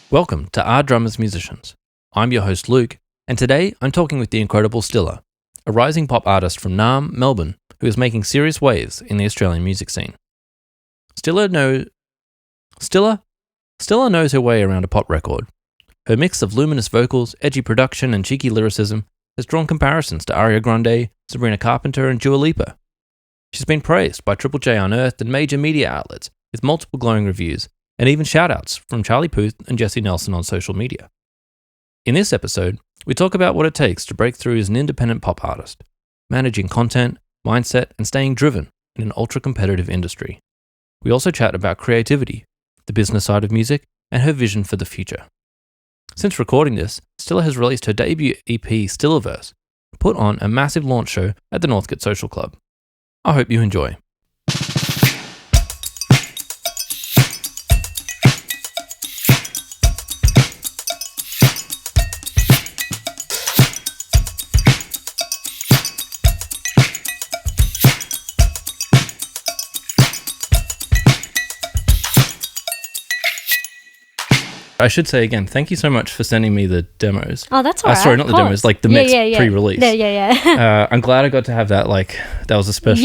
Welcome to Our Drummers Musicians. I'm your host Luke, and today I'm talking with the incredible Stilla, a rising pop artist from Naarm, Melbourne, who is making serious waves in the Australian music scene. Stilla knows her way around a pop record. Her mix of luminous vocals, edgy production, and cheeky lyricism has drawn comparisons to Ariana Grande, Sabrina Carpenter, and Dua Lipa. She's been praised by Triple J Unearthed and major media outlets with multiple glowing reviews, and even shoutouts from Charlie Puth and Jesse Nelson on social media. In this episode, we talk about what it takes to break through as an independent pop artist, managing content, mindset, and staying driven in an ultra-competitive industry. We also chat about creativity, the business side of music, and her vision for the future. Since recording this, Stilla has released her debut EP, STILLAVERSE, put on a massive launch show at the Northcote Social Club. I hope you enjoy. I should say again, thank you so much for sending me the demos. Oh, that's all right. Sorry, not the demos, like the mix pre-release. Yeah. I'm glad I got to have that. Like, that was a special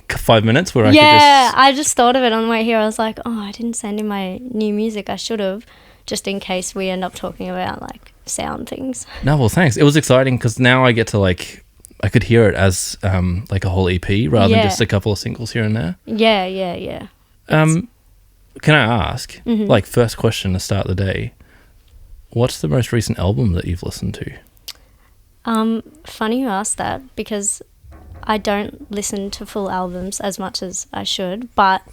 5 minutes where I could just... Yeah, I just thought of it on the way here. I was like, oh, I didn't send in my new music. I should have, just in case we end up talking about like sound things. No, well, thanks. It was exciting because now I get to I could hear it as like a whole EP rather than just a couple of singles here and there. Yeah. Can I ask, first question to start the day, what's the most recent album that you've listened to? Funny you ask that because I don't listen to full albums as much as I should, but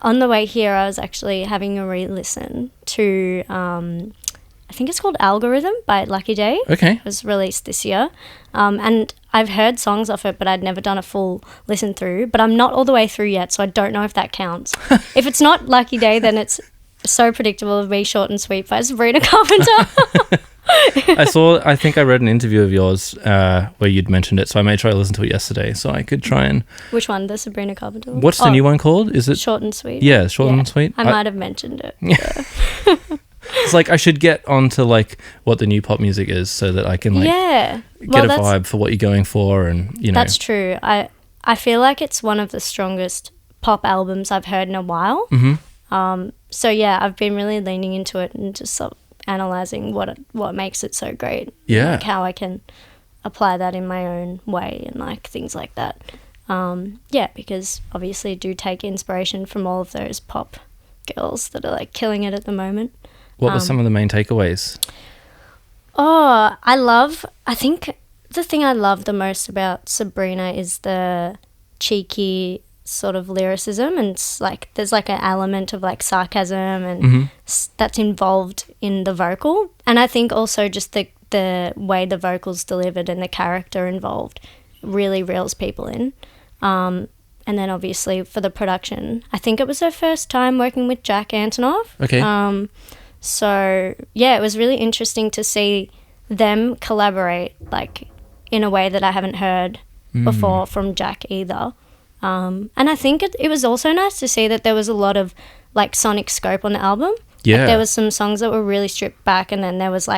on the way here I was actually having a re-listen to, I think it's called Algorithm by Lucky Day. Okay. It was released this year. And I've heard songs off it, but I'd never done a full listen through. But I'm not all the way through yet, so I don't know if that counts. If it's not Lucky Day, then it's So Predictable of Me, Short and Sweet by Sabrina Carpenter. I think I read an interview of yours where you'd mentioned it, so I made sure I listened to it yesterday so I could try and... Which one? The Sabrina Carpenter one? What's the new one called? Is it... Short and Sweet. Yeah, Short and Sweet. I might have mentioned it. Yeah. It's like I should get onto what the new pop music is so that I can get a vibe for what you're going for, and That's true. I feel like it's one of the strongest pop albums I've heard in a while. Mm-hmm. So yeah, I've been really leaning into it and just sort of analysing what makes it so great. Yeah. Like how I can apply that in my own way and things like that. Because obviously I do take inspiration from all of those pop girls that are killing it at the moment. What were some of the main takeaways? I think the thing I love the most about Sabrina is the cheeky sort of lyricism, and it's there's an element of sarcasm and that's involved in the vocal, and I think also just the way the vocal's delivered and the character involved really reels people in. And then obviously for the production, I think it was her first time working with Jack Antonoff. Okay. So yeah, it was really interesting to see them collaborate in a way that I haven't heard before from Jack either. And I think it was also nice to see that there was a lot of sonic scope on the album. Yeah. There was some songs that were really stripped back, and then there was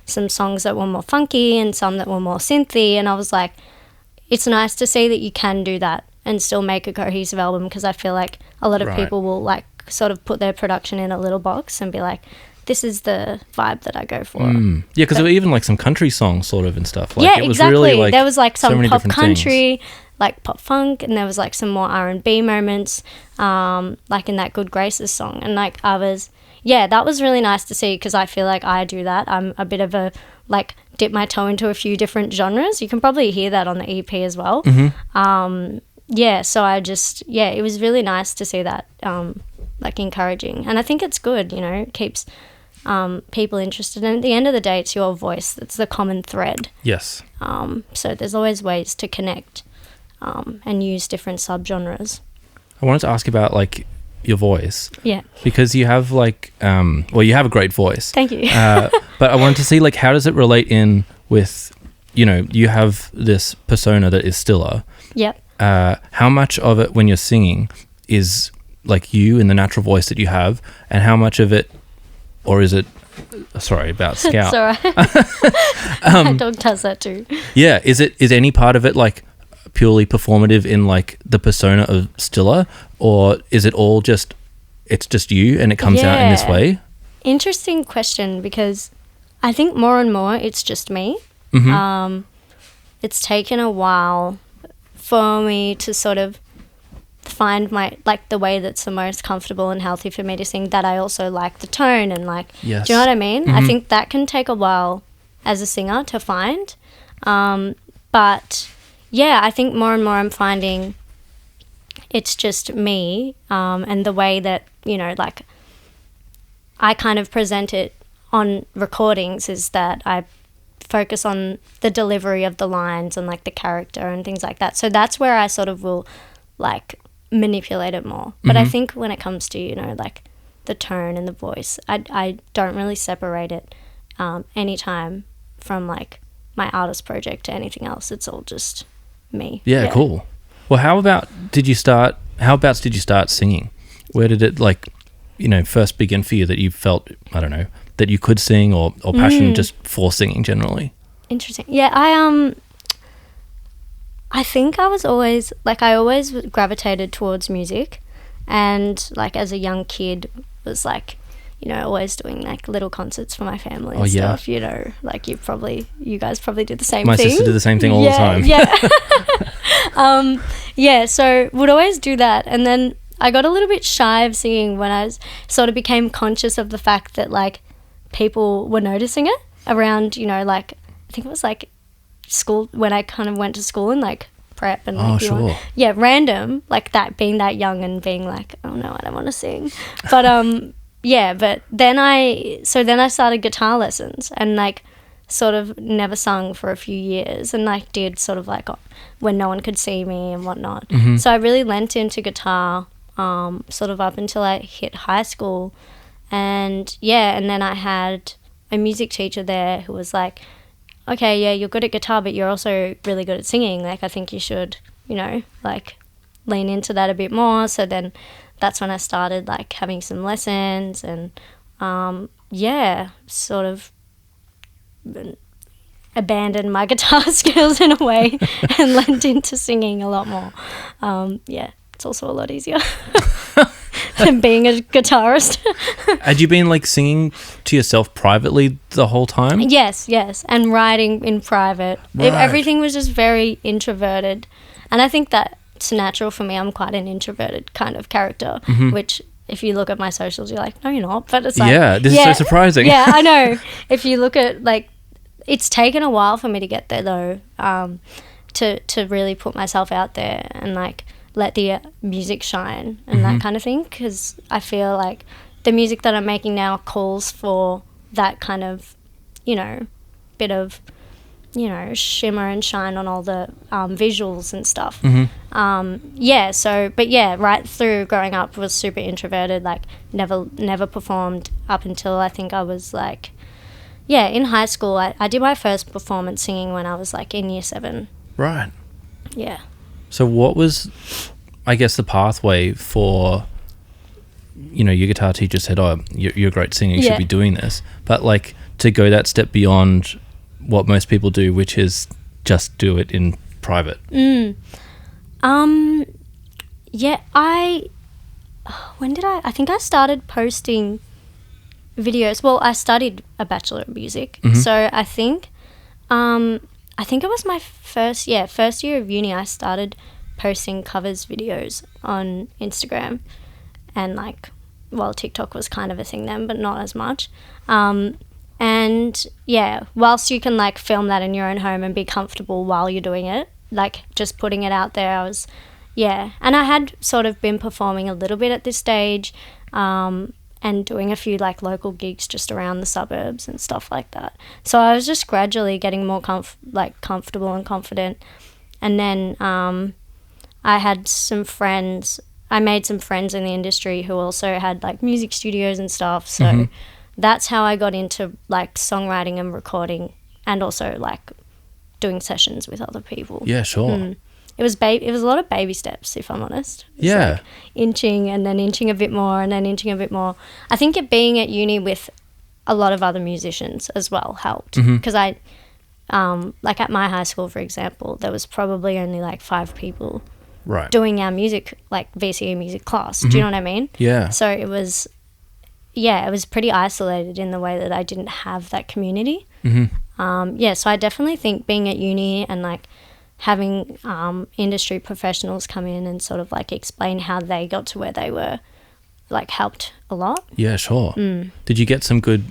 some songs that were more funky and some that were more synthy, and I was like, it's nice to see that you can do that and still make a cohesive album, because I feel like a lot of people will sort of put their production in a little box and be like, this is the vibe that I go for. Yeah, because there were even some country songs sort of and stuff. Yeah, it was exactly. Really, there was some pop country, things. Pop funk, and there was some more R&B moments, in that Good Graces song. And others, that was really nice to see, because I feel like I do that. I'm a bit of a, dip my toe into a few different genres. You can probably hear that on the EP as well. Mm-hmm. So I just, it was really nice to see that, encouraging. And I think it's good, it keeps people interested. And at the end of the day, it's your voice that's the common thread. Yes. So there's always ways to connect and use different subgenres. I wanted to ask about, your voice. Yeah. Because you have, you have a great voice. Thank you. But I wanted to see, how does it relate in with, you have this persona that is Stilla. Yep. How much of it when you're singing is you and the natural voice that you have, and how much of it or is it? Sorry about Scout. It's all right. My dog does that too. Yeah, is any part of it like purely performative in like the persona of Stilla, or is it all just you and it comes out in this way? Interesting question, because I think more and more it's just me. It's taken a while for me to sort of find my, like, the way that's the most comfortable and healthy for me to sing, that I also like the tone and like, yes. Do you know what I mean? I think that can take a while as a singer to find. But yeah, I think more and more I'm finding it's just me, and the way that, you know, like I kind of present it on recordings is that I focus on the delivery of the lines and like the character and things like that. So that's where I sort of will like manipulate it more. But I think when it comes to, you know, like the tone and the voice, I don't really separate it anytime from like my artist project to anything else. It's all just me. Yeah, cool. Well, how about did you start singing? Where did it, like, you know, first begin for you that you felt, I don't know, that you could sing, or passion just for singing generally? Interesting. Yeah, I think I was always, like, I always gravitated towards music, and like as a young kid was like, you know, always doing like little concerts for my family and stuff, you know, like you guys probably did the same thing. My sister did the same thing all the time. Yeah. So would always do that. And then I got a little bit shy of singing when I sort of became conscious of the fact that like people were noticing it around, you know, like I think it was like school, when I kind of went to school and like prep and like, random, like that, being that young and being like, oh no, I don't want to sing. But but then I started guitar lessons and like sort of never sung for a few years, and like did sort of like when no one could see me and whatnot. So I really lent into guitar sort of up until I hit high school, and then I had a music teacher there who was like, okay, yeah, you're good at guitar, but you're also really good at singing. Like, I think you should, you know, like lean into that a bit more. So then that's when I started like having some lessons and, sort of abandoned my guitar skills in a way and lent into singing a lot more. It's also a lot easier than being a guitarist. Had you been like singing to yourself privately the whole time? Yes, and writing in private. Right. Everything was just very introverted, and I think that's natural for me. I'm quite an introverted kind of character, which if you look at my socials, you're like, no, you're not. But it's like, this is so surprising. Yeah, I know. If you look at like, it's taken a while for me to get there though, to really put myself out there and like let the music shine and that kind of thing, because I feel like the music that I'm making now calls for that kind of, you know, bit of, you know, shimmer and shine on all the visuals and stuff. Right through growing up was super introverted, like never performed up until I think I was like, in high school. I did my first performance singing when I was like in year 7. Right. Yeah. So what was, I guess, the pathway for, you know, your guitar teacher said, oh, you're a great singer, you should be doing this. But like to go that step beyond what most people do, which is just do it in private. I think I started posting videos. Well, I studied a Bachelor of Music. So I think it was my first year of uni. I started posting covers videos on Instagram, and like, well, TikTok was kind of a thing then, but not as much. Whilst you can like film that in your own home and be comfortable while you're doing it, like just putting it out there, and I had sort of been performing a little bit at this stage, and doing a few like local gigs just around the suburbs and stuff like that. So I was just gradually getting more comfortable and confident. And then I had some friends. I made some friends in the industry who also had like music studios and stuff. So that's how I got into like songwriting and recording, and also like doing sessions with other people. Yeah, sure. It was a lot of baby steps, if I'm honest. Like inching and then inching a bit more and then inching a bit more. I think being at uni with a lot of other musicians as well helped. Because I, like at my high school, for example, there was probably only like 5 people doing our music, like VCE music class. Do you know what I mean? Yeah. So it was pretty isolated in the way that I didn't have that community. So I definitely think being at uni and like having industry professionals come in and sort of like explain how they got to where they were, like helped a lot. Yeah, sure. Did you get some good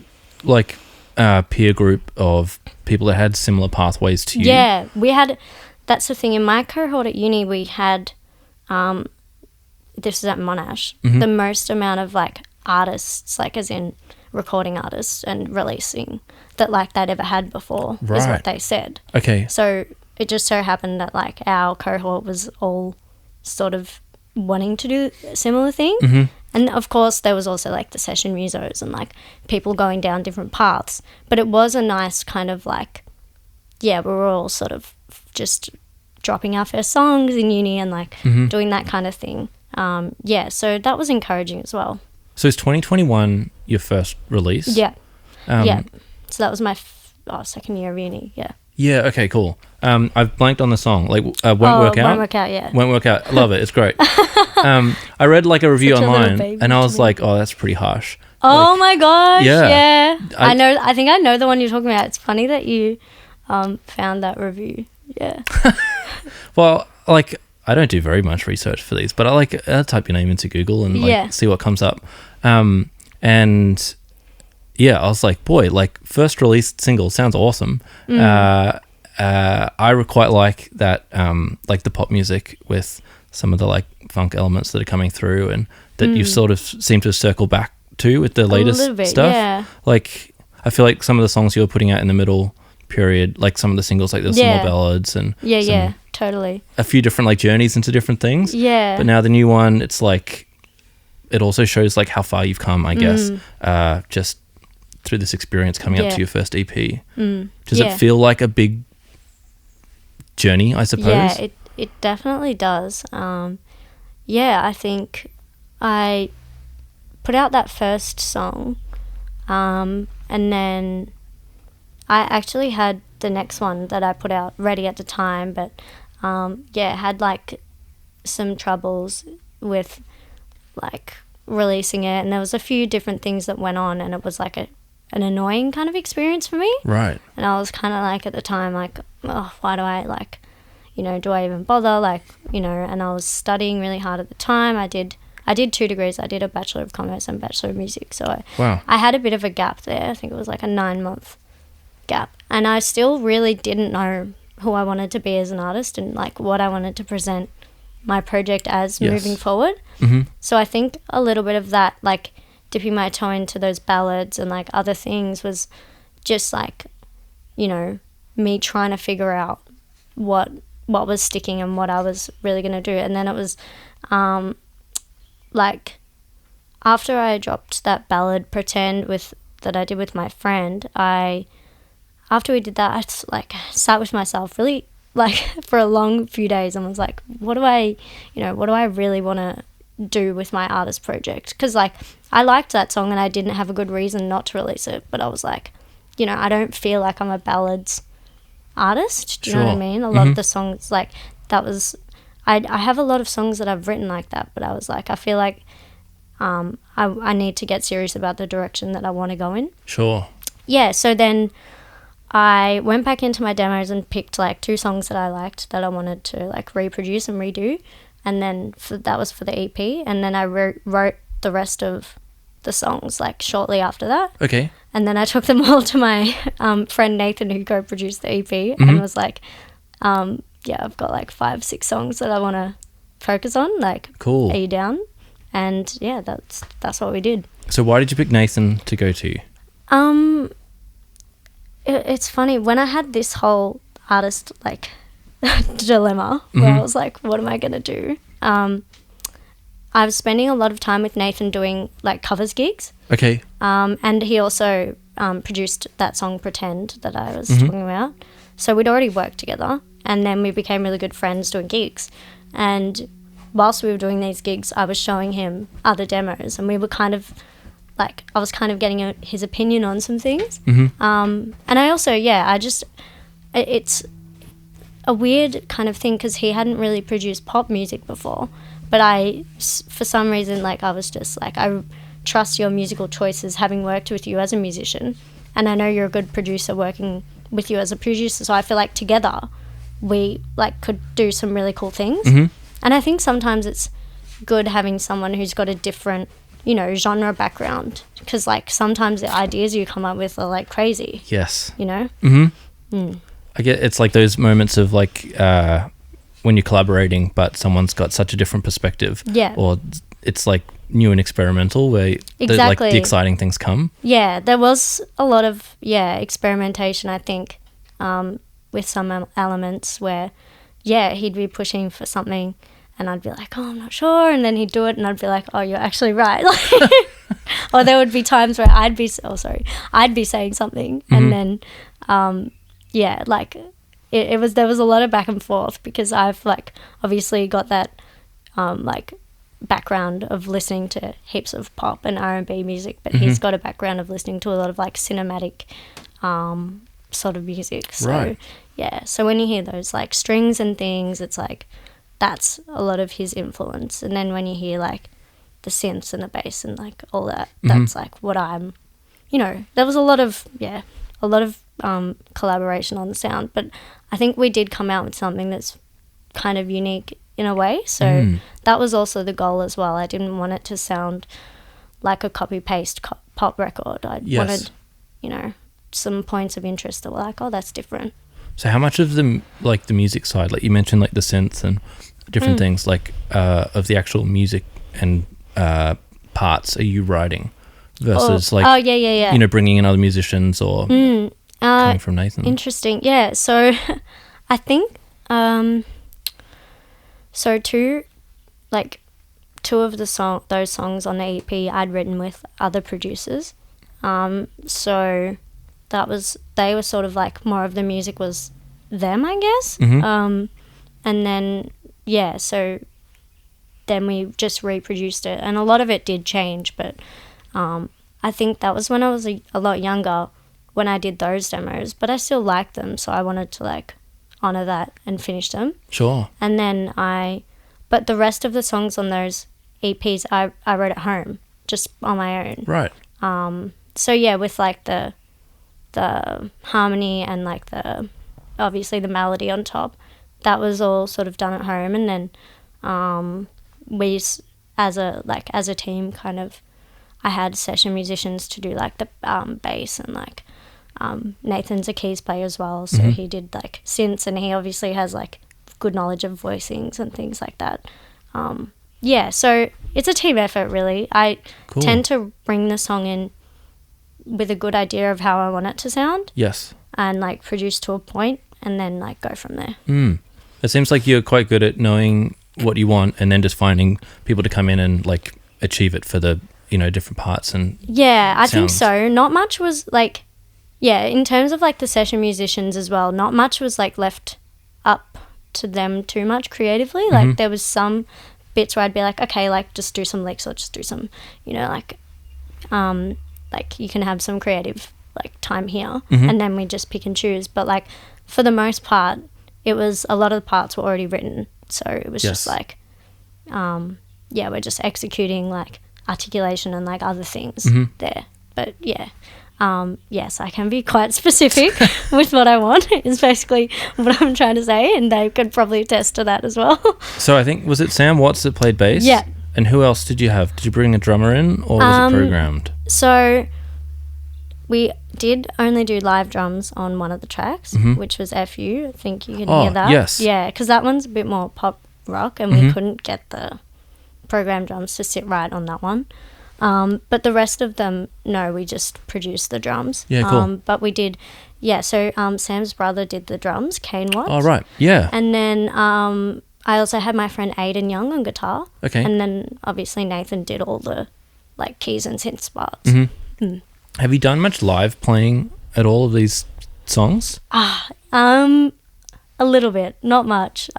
like peer group of people that had similar pathways to you? Yeah, we had, that's the thing, in my cohort at uni we had, this is at Monash, the most amount of like artists, like as in recording artists and releasing, that like they'd ever had before, is what they said. Okay. So it just so happened that like our cohort was all sort of wanting to do a similar thing. And of course there was also like the session musos and like people going down different paths, but it was a nice kind of like, yeah, we were all sort of just dropping our first songs in uni and like doing that kind of thing. So that was encouraging as well. So is 2021 your first release? Yeah. So that was my second year of uni. Yeah, okay, cool. I've blanked on the song. Like, Won't Work Out? Won't Work Out, yeah. Won't Work Out. I love it. It's great. I read like a review online and I was like, oh, that's pretty harsh. Oh like, my gosh, yeah. I think I know the one you're talking about. It's funny that you found that review. Yeah. Well, like, I don't do very much research for these, but I type your name into Google and like see what comes up. And yeah, I was like, boy, like first released single sounds awesome. I quite like that, like the pop music with some of the like funk elements that are coming through and that you sort of seem to circle back to with the latest stuff. Yeah. Like, I feel like some of the songs you were putting out in the middle period, like some of the singles, like there's some more ballads and totally a few different like journeys into different things. But now the new one, it's like it also shows like how far you've come, I guess, just through this experience coming up to your first EP. Does it feel like a big journey, I suppose? Yeah, it definitely does. I think I put out that first song, and then I actually had the next one that I put out ready at the time, but had like some troubles with like releasing it, and there was a few different things that went on, and it was like an annoying kind of experience for me. Right. And I was kind of like at the time like, oh, why do I like, do I even bother, like, and I was studying really hard at the time. I did 2 degrees. I did a Bachelor of Commerce and Bachelor of Music, so I had a bit of a gap there. I think it was like a 9-month gap, and I still really didn't know who I wanted to be as an artist and like what I wanted to present my project as moving forward. So I think a little bit of that, like dipping my toe into those ballads and like other things, was just like, me trying to figure out what was sticking and what I was really going to do. And then it was like after I dropped that ballad Pretend that I did with my friend, after we did that, I just like sat with myself really like for a long few days and was like, what do I really want to do with my artist project? Because like I liked that song and I didn't have a good reason not to release it, but I was like, I don't feel like I'm a ballads artist. Do you know what I mean? A lot of the songs, like that was, I have a lot of songs that I've written like that, but I was like, I feel like I need to get serious about the direction that I want to go in. Sure. Yeah, so then I went back into my demos and picked like 2 songs that I liked that I wanted to like reproduce and redo, and then that was for the EP, and then I wrote the rest of the songs like shortly after that. Okay. And then I took them all to my friend Nathan, who co-produced the EP, and was like, I've got like 5-6 songs that I want to focus on. Like, cool. Are you down? And yeah, that's what we did. So why did you pick Nathan to go to? It's funny, when I had this whole artist like dilemma where I was like, what am I gonna do? I was spending a lot of time with Nathan doing like covers gigs. Okay. And he also produced that song Pretend that I was talking about. So we'd already worked together, and then we became really good friends doing gigs. And whilst we were doing these gigs, I was showing him other demos, and we were kind of like I was kind of getting his opinion on some things. Mm-hmm. And I also, it's a weird kind of thing because he hadn't really produced pop music before. But for some reason, like I was just like, I trust your musical choices having worked with you as a musician. And I know you're a good producer working with you as a producer. So I feel like together we like could do some really cool things. Mm-hmm. And I think sometimes it's good having someone who's got a different, you know, genre background. Because like sometimes the ideas you come up with are like crazy. Yes. You know? Mm-hmm. Mm. I get it's like those moments of like when you're collaborating, but someone's got such a different perspective. Yeah. Or it's like new and experimental where Exactly. the exciting things come. Yeah, there was a lot of experimentation, I think, with some elements where he'd be pushing for something and I'd be like, oh, I'm not sure, and then he'd do it and I'd be like, oh, you're actually right. Or there would be times where I'd be saying something and then there was a lot of back and forth because I've like obviously got that like background of listening to heaps of pop and R&B music, but he's got a background of listening to a lot of like cinematic sort of music. So right. So when you hear those like strings and things, it's like that's a lot of his influence. And then when you hear like the synths and the bass and like all that, that's like what I'm, you know, there was a lot of collaboration on the sound, but I think we did come out with something that's kind of unique in a way. So that was also the goal as well. I didn't want it to sound like a copy-paste pop record. I wanted, you know, some points of interest that were like, oh, that's different. So how much of the music side, like you mentioned like the synths and different things, like of the actual music and parts are you writing versus you know, bringing in other musicians or coming from Nathan? Interesting. Yeah. So I think two of those songs on the EP I'd written with other producers. So they were sort of like more of the music was them, I guess. And then so then we just reproduced it, and a lot of it did change, but I think that was when I was a lot younger when I did those demos, but I still liked them, so I wanted to like honor that and finish them. Sure. And then but the rest of the songs on those EPs I wrote at home, just on my own. Right. So yeah, with like the harmony and like obviously the melody on top, that was all sort of done at home. And then we as a team kind of, I had session musicians to do like the bass, and like Nathan's a keys player as well, so he did like synths, and he obviously has like good knowledge of voicings and things like that. So it's a team effort really. I tend to bring the song in with a good idea of how I want it to sound. Yes. And like produce to a point and then like go from there. It seems like you're quite good at knowing what you want and then just finding people to come in and like achieve it for the, you know, different parts and I think so. Not much was like, in terms of like the session musicians as well, not much was like left up to them too much creatively. Like there was some bits where I'd be like, okay, like just do some licks or just do some, you know, like you can have some creative like time here, and then we just pick and choose. But like for the most part, it was a lot of the parts were already written, so it was just like we're just executing like articulation and like other things there. But yes, I can be quite specific with what I want is basically what I'm trying to say, and they could probably attest to that as well. So I think, was it Sam Watts that played bass? Yeah. And who else did you have? Did you bring a drummer in, or was it programmed? So we did only do live drums on one of the tracks, which was FU. I think you can hear that. Yes. Yeah, because that one's a bit more pop rock, and we couldn't get the programmed drums to sit right on that one. But the rest of them, no, we just produced the drums. Yeah, cool. But we did, so Sam's brother did the drums, Kane Watts. Oh, right, yeah. And then I also had my friend Aidan Young on guitar. Okay. And then obviously Nathan did all the like keys and synth parts. Have you done much live playing at all of these songs? A little bit, not much.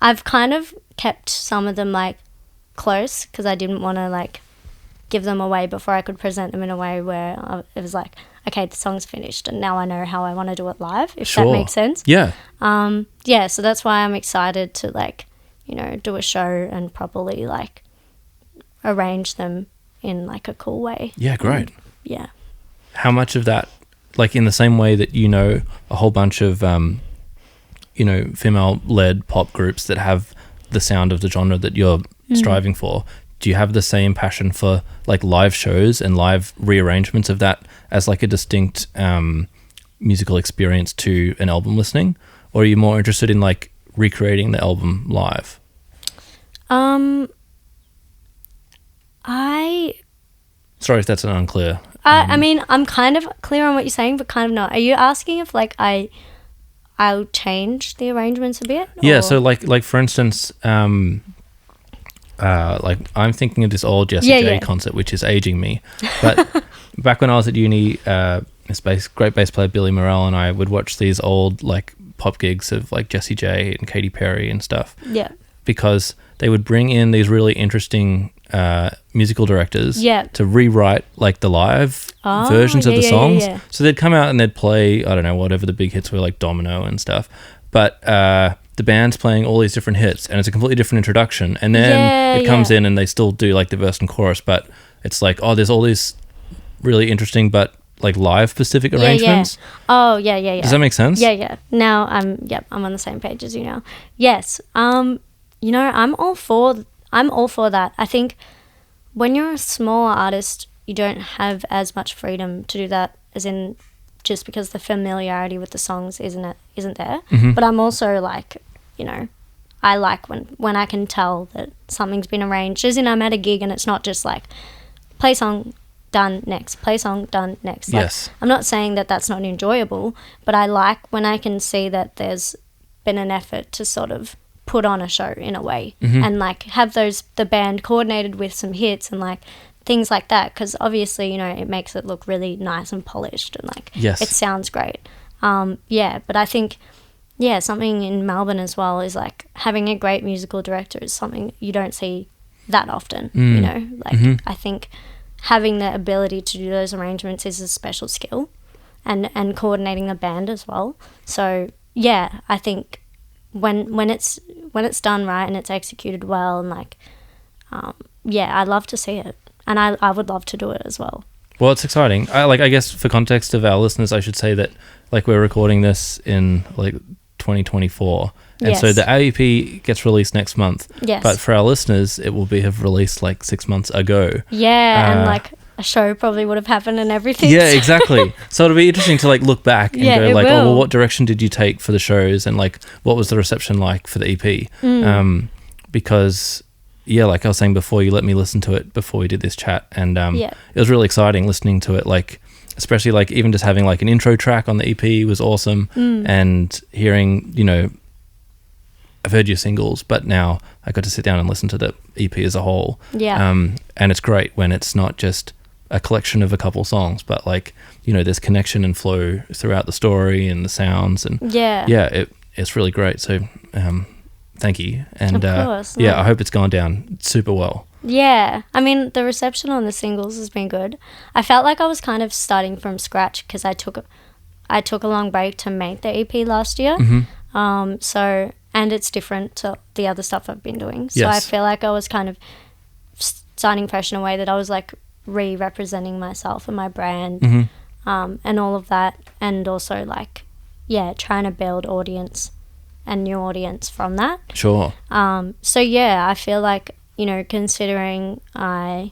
I've kind of kept some of them like close because I didn't want to like give them away before I could present them in a way where it was like, okay, the song's finished and now I know how I want to do it live, if that makes sense. Yeah. Yeah, so that's why I'm excited to like, you know, do a show and properly like arrange them in like a cool way. Yeah, great. Yeah. How much of that, like in the same way that you know a whole bunch of, you know, female-led pop groups that have the sound of the genre that you're striving for, do you have the same passion for like live shows and live rearrangements of that as like a distinct musical experience to an album listening? Or are you more interested in like recreating the album live? Sorry if that's an unclear. I mean, I'm kind of clear on what you're saying, but kind of not. Are you asking if like I'll change the arrangements a bit? Yeah, so like for instance, like I'm thinking of this old Jessie J concert, which is aging me. But back when I was at uni, this great bass player Billy Morell and I would watch these old like pop gigs of like Jessie J and Katy Perry and stuff. Yeah. Because they would bring in these really interesting musical directors to rewrite like the live versions of the songs. Yeah. So they'd come out and they'd play, I don't know, whatever the big hits were, like Domino and stuff. But the band's playing all these different hits and it's a completely different introduction. And then it comes in and they still do like the verse and chorus, but it's like, oh, there's all these really interesting but like live specific arrangements. Oh, yeah. Does that make sense? Yeah. Now I'm on the same page as you now. Yes. You know, I'm all for that. I think when you're a smaller artist, you don't have as much freedom to do that, as in just because the familiarity with the songs isn't there. Mm-hmm. But I'm also like, you know, I like when I can tell that something's been arranged, as in I'm at a gig and it's not just like play song, done, next, play song, done, next. Like, yes. I'm not saying that that's not enjoyable, but I like when I can see that there's been an effort to sort of put on a show in a way, and like have the band coordinated with some hits and like things like that, because obviously, you know, it makes it look really nice and polished and like it sounds great. But I think something in Melbourne as well is like having a great musical director is something you don't see that often. You know, like I think having the ability to do those arrangements is a special skill, and coordinating the band as well. So yeah, I think when it's done right and it's executed well and like I love to see it, and I would love to do it as well. Well, it's exciting. I guess for context of our listeners, I should say that like we're recording this in like 2024, and so the AEP gets released next month. Yes. But for our listeners, it will have released like 6 months ago. Yeah, and like a show probably would have happened and everything. Yeah, exactly. So it'll be interesting to like look back and go like, oh, well, what direction did you take for the shows, and like what was the reception like for the EP? Because like I was saying before, you let me listen to it before we did this chat, and it was really exciting listening to it. Like especially like even just having like an intro track on the EP was awesome, and hearing, you know, I've heard your singles, but now I got to sit down and listen to the EP as a whole. Yeah. And it's great when it's not just a collection of a couple songs, but like, you know, there's connection and flow throughout the story and the sounds, and it's really great. So thank you, and of course, I hope it's gone down super well. Yeah, I mean the reception on the singles has been good. I felt like I was kind of starting from scratch because I took a long break to make the EP last year. So, and it's different to the other stuff I've been doing, so I feel like I was kind of starting fresh in a way that I was like re-representing myself and my brand, and all of that, and also like trying to build audience and new audience from that. Sure. So I feel like, you know, considering I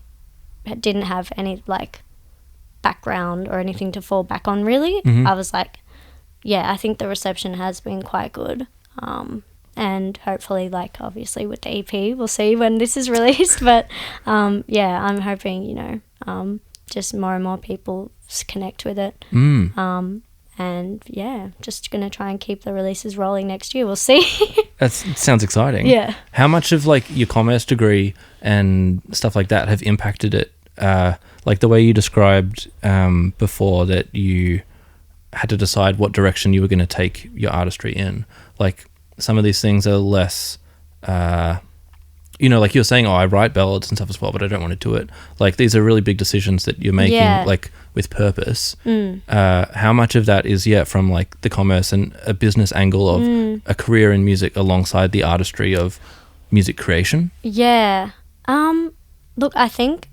didn't have any like background or anything to fall back on really, I was like, I think the reception has been quite good, and hopefully like obviously with the EP we'll see when this is released, but I'm hoping, you know, just more and more people connect with it, and just gonna try and keep the releases rolling next year. We'll see. That sounds exciting. Yeah. How much of like your commerce degree and stuff like that have impacted it? Like the way you described before, that you had to decide what direction you were going to take your artistry in. Like some of these things are less, I you know, like you're saying, I write ballads and stuff as well, but I don't want to do it. Like, these are really big decisions that you're making, like, with purpose. How much of that is, from, like, the commerce and a business angle of a career in music alongside the artistry of music creation? Yeah. Look, I think,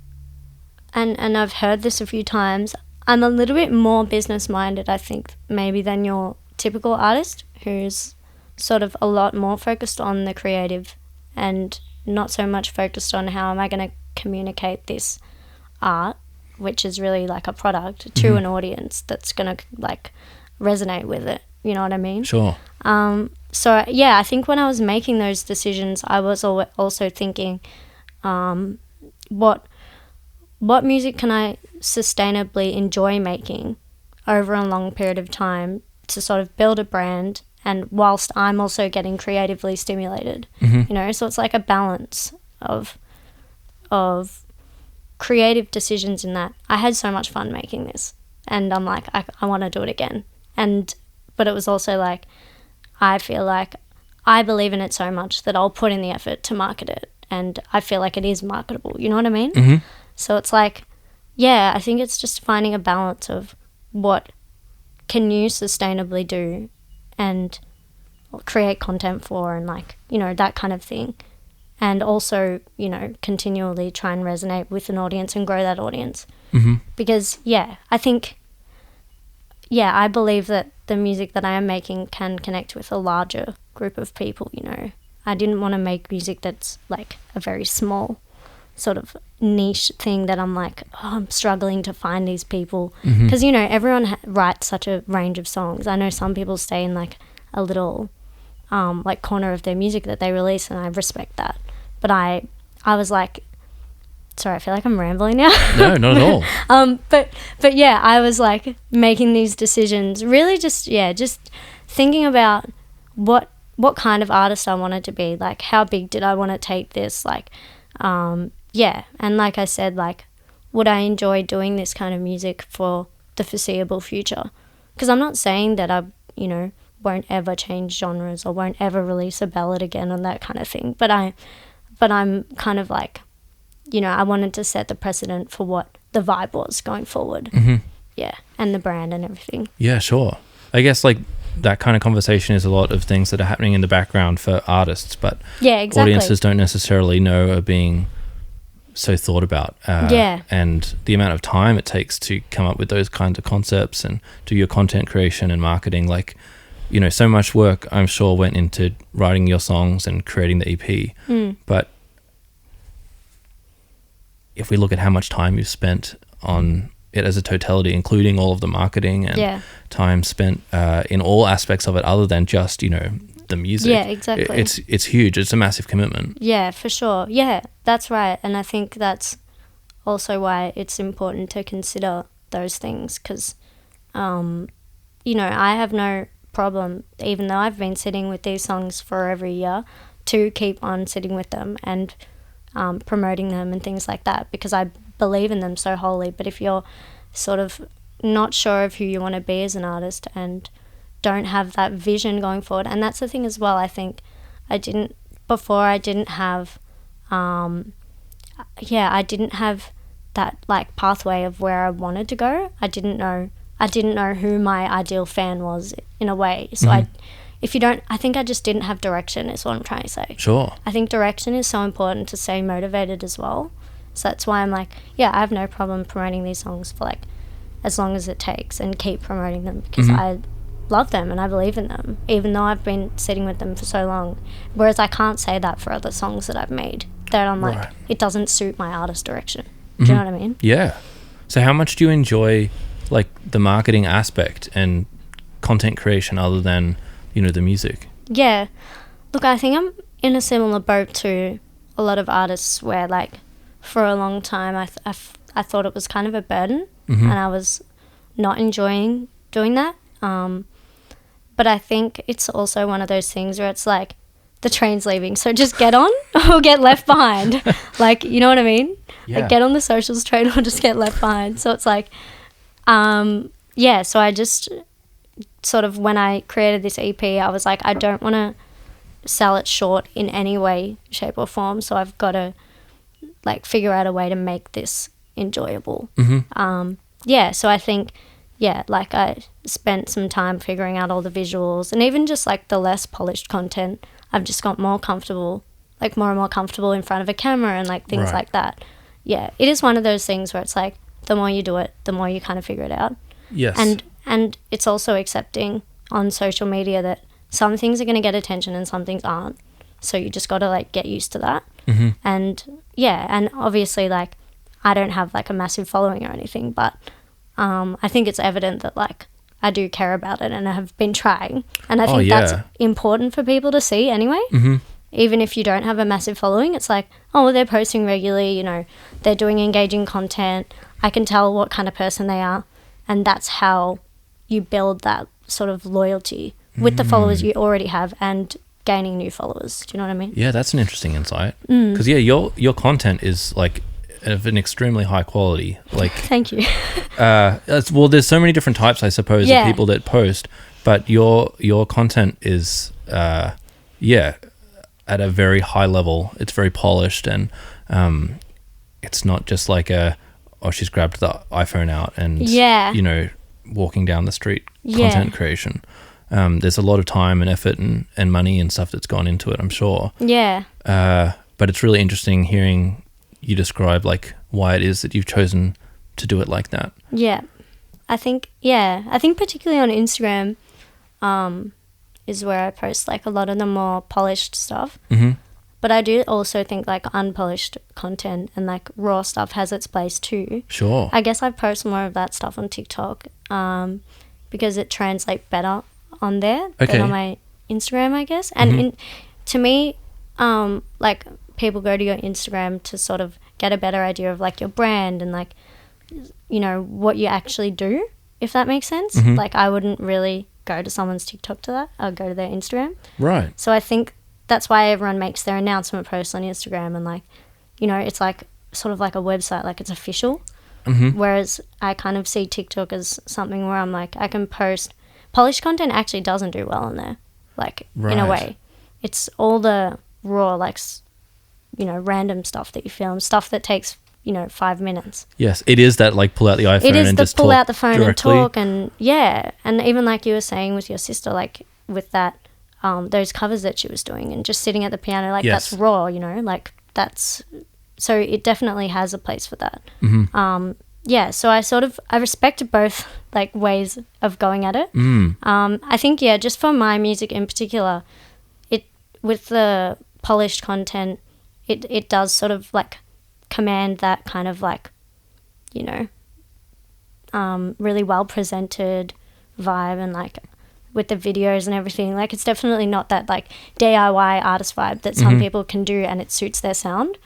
and I've heard this a few times, I'm a little bit more business-minded, I think, maybe than your typical artist, who's sort of a lot more focused on the creative and not so much focused on how am I going to communicate this art, which is really like a product, to an audience that's going to like resonate with it. You know what I mean? Sure. So yeah, I think when I was making those decisions, I was also thinking, what music can I sustainably enjoy making over a long period of time to sort of build a brand, and whilst I'm also getting creatively stimulated, you know, so it's like a balance of creative decisions in that. I had so much fun making this, and I'm like, I want to do it again. But it was also like, I feel like I believe in it so much that I'll put in the effort to market it, and I feel like it is marketable, you know what I mean? So it's like, I think it's just finding a balance of what can you sustainably do and create content for, and like, you know, that kind of thing, and also, you know, continually try and resonate with an audience and grow that audience. Because I think I believe that the music that I am making can connect with a larger group of people. You know, I didn't want to make music that's like a very small sort of niche thing that I'm like, I'm struggling to find these people, because you know, everyone writes such a range of songs. I know some people stay in like a little like corner of their music that they release, and I respect that, but I was like, sorry, I feel like I'm rambling now. No, not at all. But yeah, I was like making these decisions really just thinking about what kind of artist I wanted to be, like how big did I want to take this, like and like I said, like, would I enjoy doing this kind of music for the foreseeable future? Because I'm not saying that I, you know, won't ever change genres or won't ever release a ballad again and that kind of thing. But I'm kind of like, you know, I wanted to set the precedent for what the vibe was going forward. Yeah, and the brand and everything. Yeah, sure. I guess like that kind of conversation is a lot of things that are happening in the background for artists, but audiences don't necessarily know are being so thought about. And the amount of time it takes to come up with those kinds of concepts and do your content creation and marketing, like, you know, so much work I'm sure went into writing your songs and creating the EP. But if we look at how much time you've spent on it as a totality, including all of the marketing and time spent in all aspects of it other than just, you know, the music. Yeah, exactly. It's huge. It's a massive commitment. Yeah, for sure. Yeah, that's right. And I think that's also why it's important to consider those things, because, you know, I have no problem, even though I've been sitting with these songs for every year, to keep on sitting with them and promoting them and things like that, because I believe in them so wholly. But if you're sort of not sure of who you want to be as an artist and don't have that vision going forward, and that's the thing as well, I think I didn't have I didn't have that like pathway of where I wanted to go. I didn't know who my ideal fan was in a way. So I think I just didn't have direction is what I'm trying to say. Sure. I think direction is so important to stay motivated as well. So that's why I'm like, I have no problem promoting these songs for like as long as it takes, and keep promoting them, because I love them and I believe in them, even though I've been sitting with them for so long. Whereas I can't say that for other songs that I've made, that I'm like, it doesn't suit my artist direction. Do you know what I mean? Yeah. So how much do you enjoy like the marketing aspect and content creation other than, you know, the music? Yeah. Look, I think I'm in a similar boat to a lot of artists where like for a long time I thought it was kind of a burden, and I was not enjoying doing that. But I think it's also one of those things where it's like the train's leaving, so just get on or get left behind. Like, you know what I mean? Yeah. Like, get on the socials train or just get left behind. So it's like, so I just sort of, when I created this EP, I was like, I don't want to sell it short in any way, shape or form. So I've got to like figure out a way to make this enjoyable. So I think, like I spent some time figuring out all the visuals, and even just like the less polished content, I've just got more comfortable, like more and more comfortable in front of a camera and like things like that. Yeah, it is one of those things where it's like the more you do it, the more you kind of figure it out. Yes. And it's also accepting on social media that some things are going to get attention and some things aren't. So you just got to like get used to that. And and obviously like I don't have like a massive following or anything, but I think it's evident that like I do care about it and I have been trying. And I think that's important for people to see anyway. Even if you don't have a massive following, it's like, oh, well, they're posting regularly, you know, they're doing engaging content. I can tell what kind of person they are. And that's how you build that sort of loyalty with the followers you already have and gaining new followers. Do you know what I mean? Yeah, that's an interesting insight. Because your content is like of an extremely high quality. Like, thank you. Well, there's so many different types, I suppose, of people that post, but your content is at a very high level. It's very polished, and it's not just like she's grabbed the iPhone out and you know, walking down the street content creation. There's a lot of time and effort and money and stuff that's gone into it, I'm sure. But it's really interesting hearing you describe like why it is that you've chosen to do it like that. I think particularly on Instagram is where I post like a lot of the more polished stuff. But I do also think like unpolished content and like raw stuff has its place too. Sure. I guess I post more of that stuff on TikTok because it translates better on there than on my Instagram, I guess. And to me, like people go to your Instagram to sort of get a better idea of like your brand and like, you know, what you actually do, if that makes sense. Like I wouldn't really go to someone's TikTok to that. I'll go to their Instagram. Right. So I think that's why everyone makes their announcement posts on Instagram, and like, you know, it's like sort of like a website, like it's official. Whereas I kind of see TikTok as something where I'm like, I can post polished content actually doesn't do well on there, like in a way. It's all the raw, like, you know, random stuff that you film, stuff that takes, you know, 5 minutes. Yes, it is that like pull out the iPhone and just pull out the phone directly. And talk, and and even like you were saying with your sister, like with that those covers that she was doing and just sitting at the piano, like that's raw, you know, like that's, so it definitely has a place for that. So I respect both like ways of going at it. I think just for my music in particular, it with the polished content, it does sort of like command that kind of like, you know, really well presented vibe, and like with the videos and everything, like it's definitely not that like DIY artist vibe that some people can do and it suits their sound.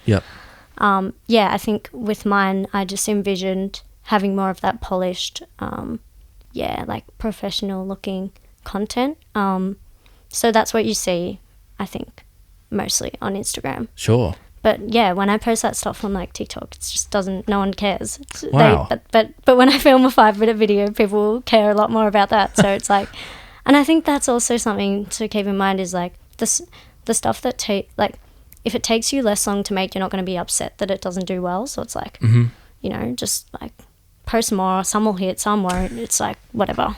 I think with mine I just envisioned having more of that polished like professional looking content, so that's what you see, I think, mostly on Instagram. Sure. But when I post that stuff on like TikTok, it just doesn't, no one cares. Wow. But when I film a 5-minute video, people care a lot more about that. So it's like, and I think that's also something to keep in mind is like the stuff that like if it takes you less long to make, you're not going to be upset that it doesn't do well. So it's like, you know, just like post more, some will hit, some won't. It's like whatever.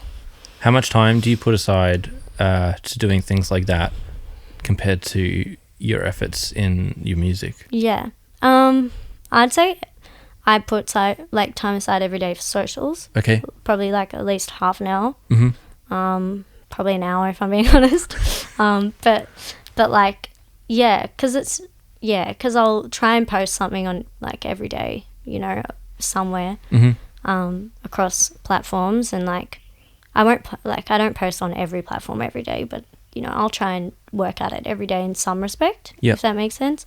How much time do you put aside to doing things like that compared to your efforts in your music? I'd say I put time aside every day for socials. Okay. Probably like at least half an hour. Probably an hour if I'm being honest. But like, because I'll try and post something on like every day, you know, somewhere across platforms, and like I don't post on every platform every day, but you know, I'll try and work at it every day in some respect, if that makes sense.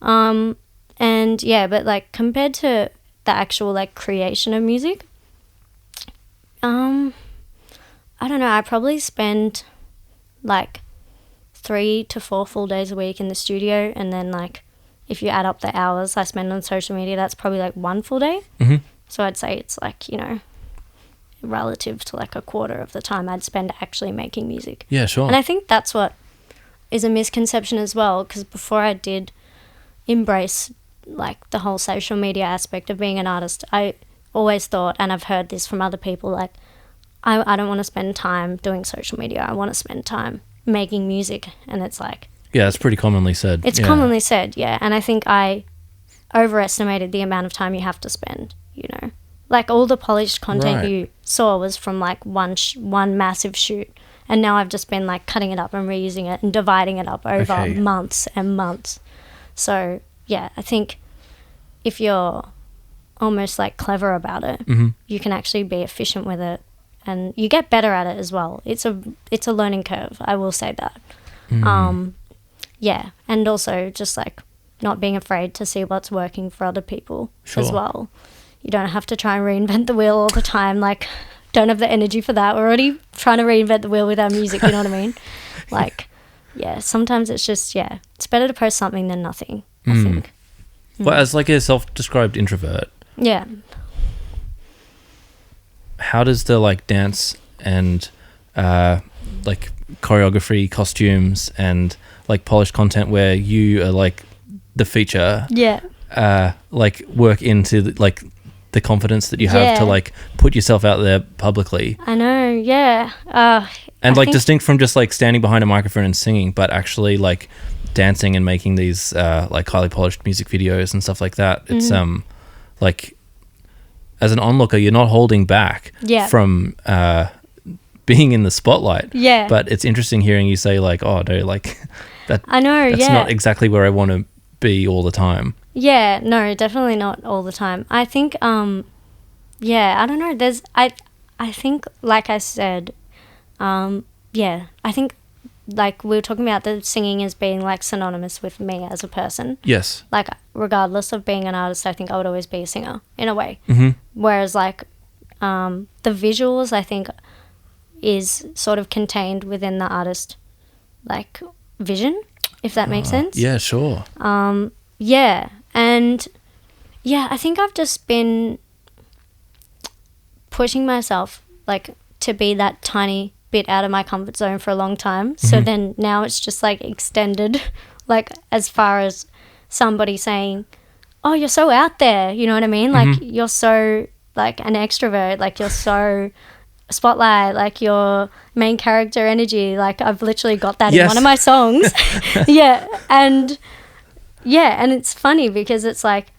But like compared to the actual like creation of music, I don't know, I probably spend like 3 to 4 full days a week in the studio, and then like if you add up the hours I spend on social media, that's probably like 1 full day. So I'd say it's like, you know, relative to like a quarter of the time I'd spend actually making music. Yeah, sure. And I think that's what is a misconception as well, because before I did embrace like the whole social media aspect of being an artist, I always thought, and I've heard this from other people, like I don't want to spend time doing social media, I want to spend time making music. And it's like, yeah, it's pretty commonly said. It's commonly said, yeah. And I think I overestimated the amount of time you have to spend, you know. Like all the polished content you saw was from like one massive shoot, and now I've just been like cutting it up and reusing it and dividing it up over months and months. So yeah, I think if you're almost like clever about it, you can actually be efficient with it, and you get better at it as well. It's a learning curve, I will say that. Yeah, and also just like not being afraid to see what's working for other people as well. You don't have to try and reinvent the wheel all the time. Like, don't have the energy for that. We're already trying to reinvent the wheel with our music, you know what I mean? Like, yeah, sometimes it's just, it's better to post something than nothing, I think. Well, as like a self-described introvert, how does the like dance and like choreography, costumes and like polished content where you are like the feature like work into like the confidence that you have to like put yourself out there publicly? I know, and like distinct from just like standing behind a microphone and singing, but actually like dancing and making these like highly polished music videos and stuff like that. It's like as an onlooker, you're not holding back from being in the spotlight. But it's interesting hearing you say like, oh no, like that. I know, that's not exactly where I want to be all the time. Yeah, no, definitely not all the time. I think, I don't know. I think, like I said, I think, like we were talking about the singing as being like synonymous with me as a person. Yes. Like regardless of being an artist, I think I would always be a singer in a way. Whereas like the visuals, I think, is sort of contained within the artist like vision, if that makes sense. Yeah, sure. And I think I've just been pushing myself like to be that tiny bit out of my comfort zone for a long time. So then now it's just like extended like as far as somebody saying, oh, you're so out there, you know what I mean? Like you're so like an extrovert, like you're so spotlight, like your main character energy, like I've literally got that in one of my songs. And it's funny because it's like,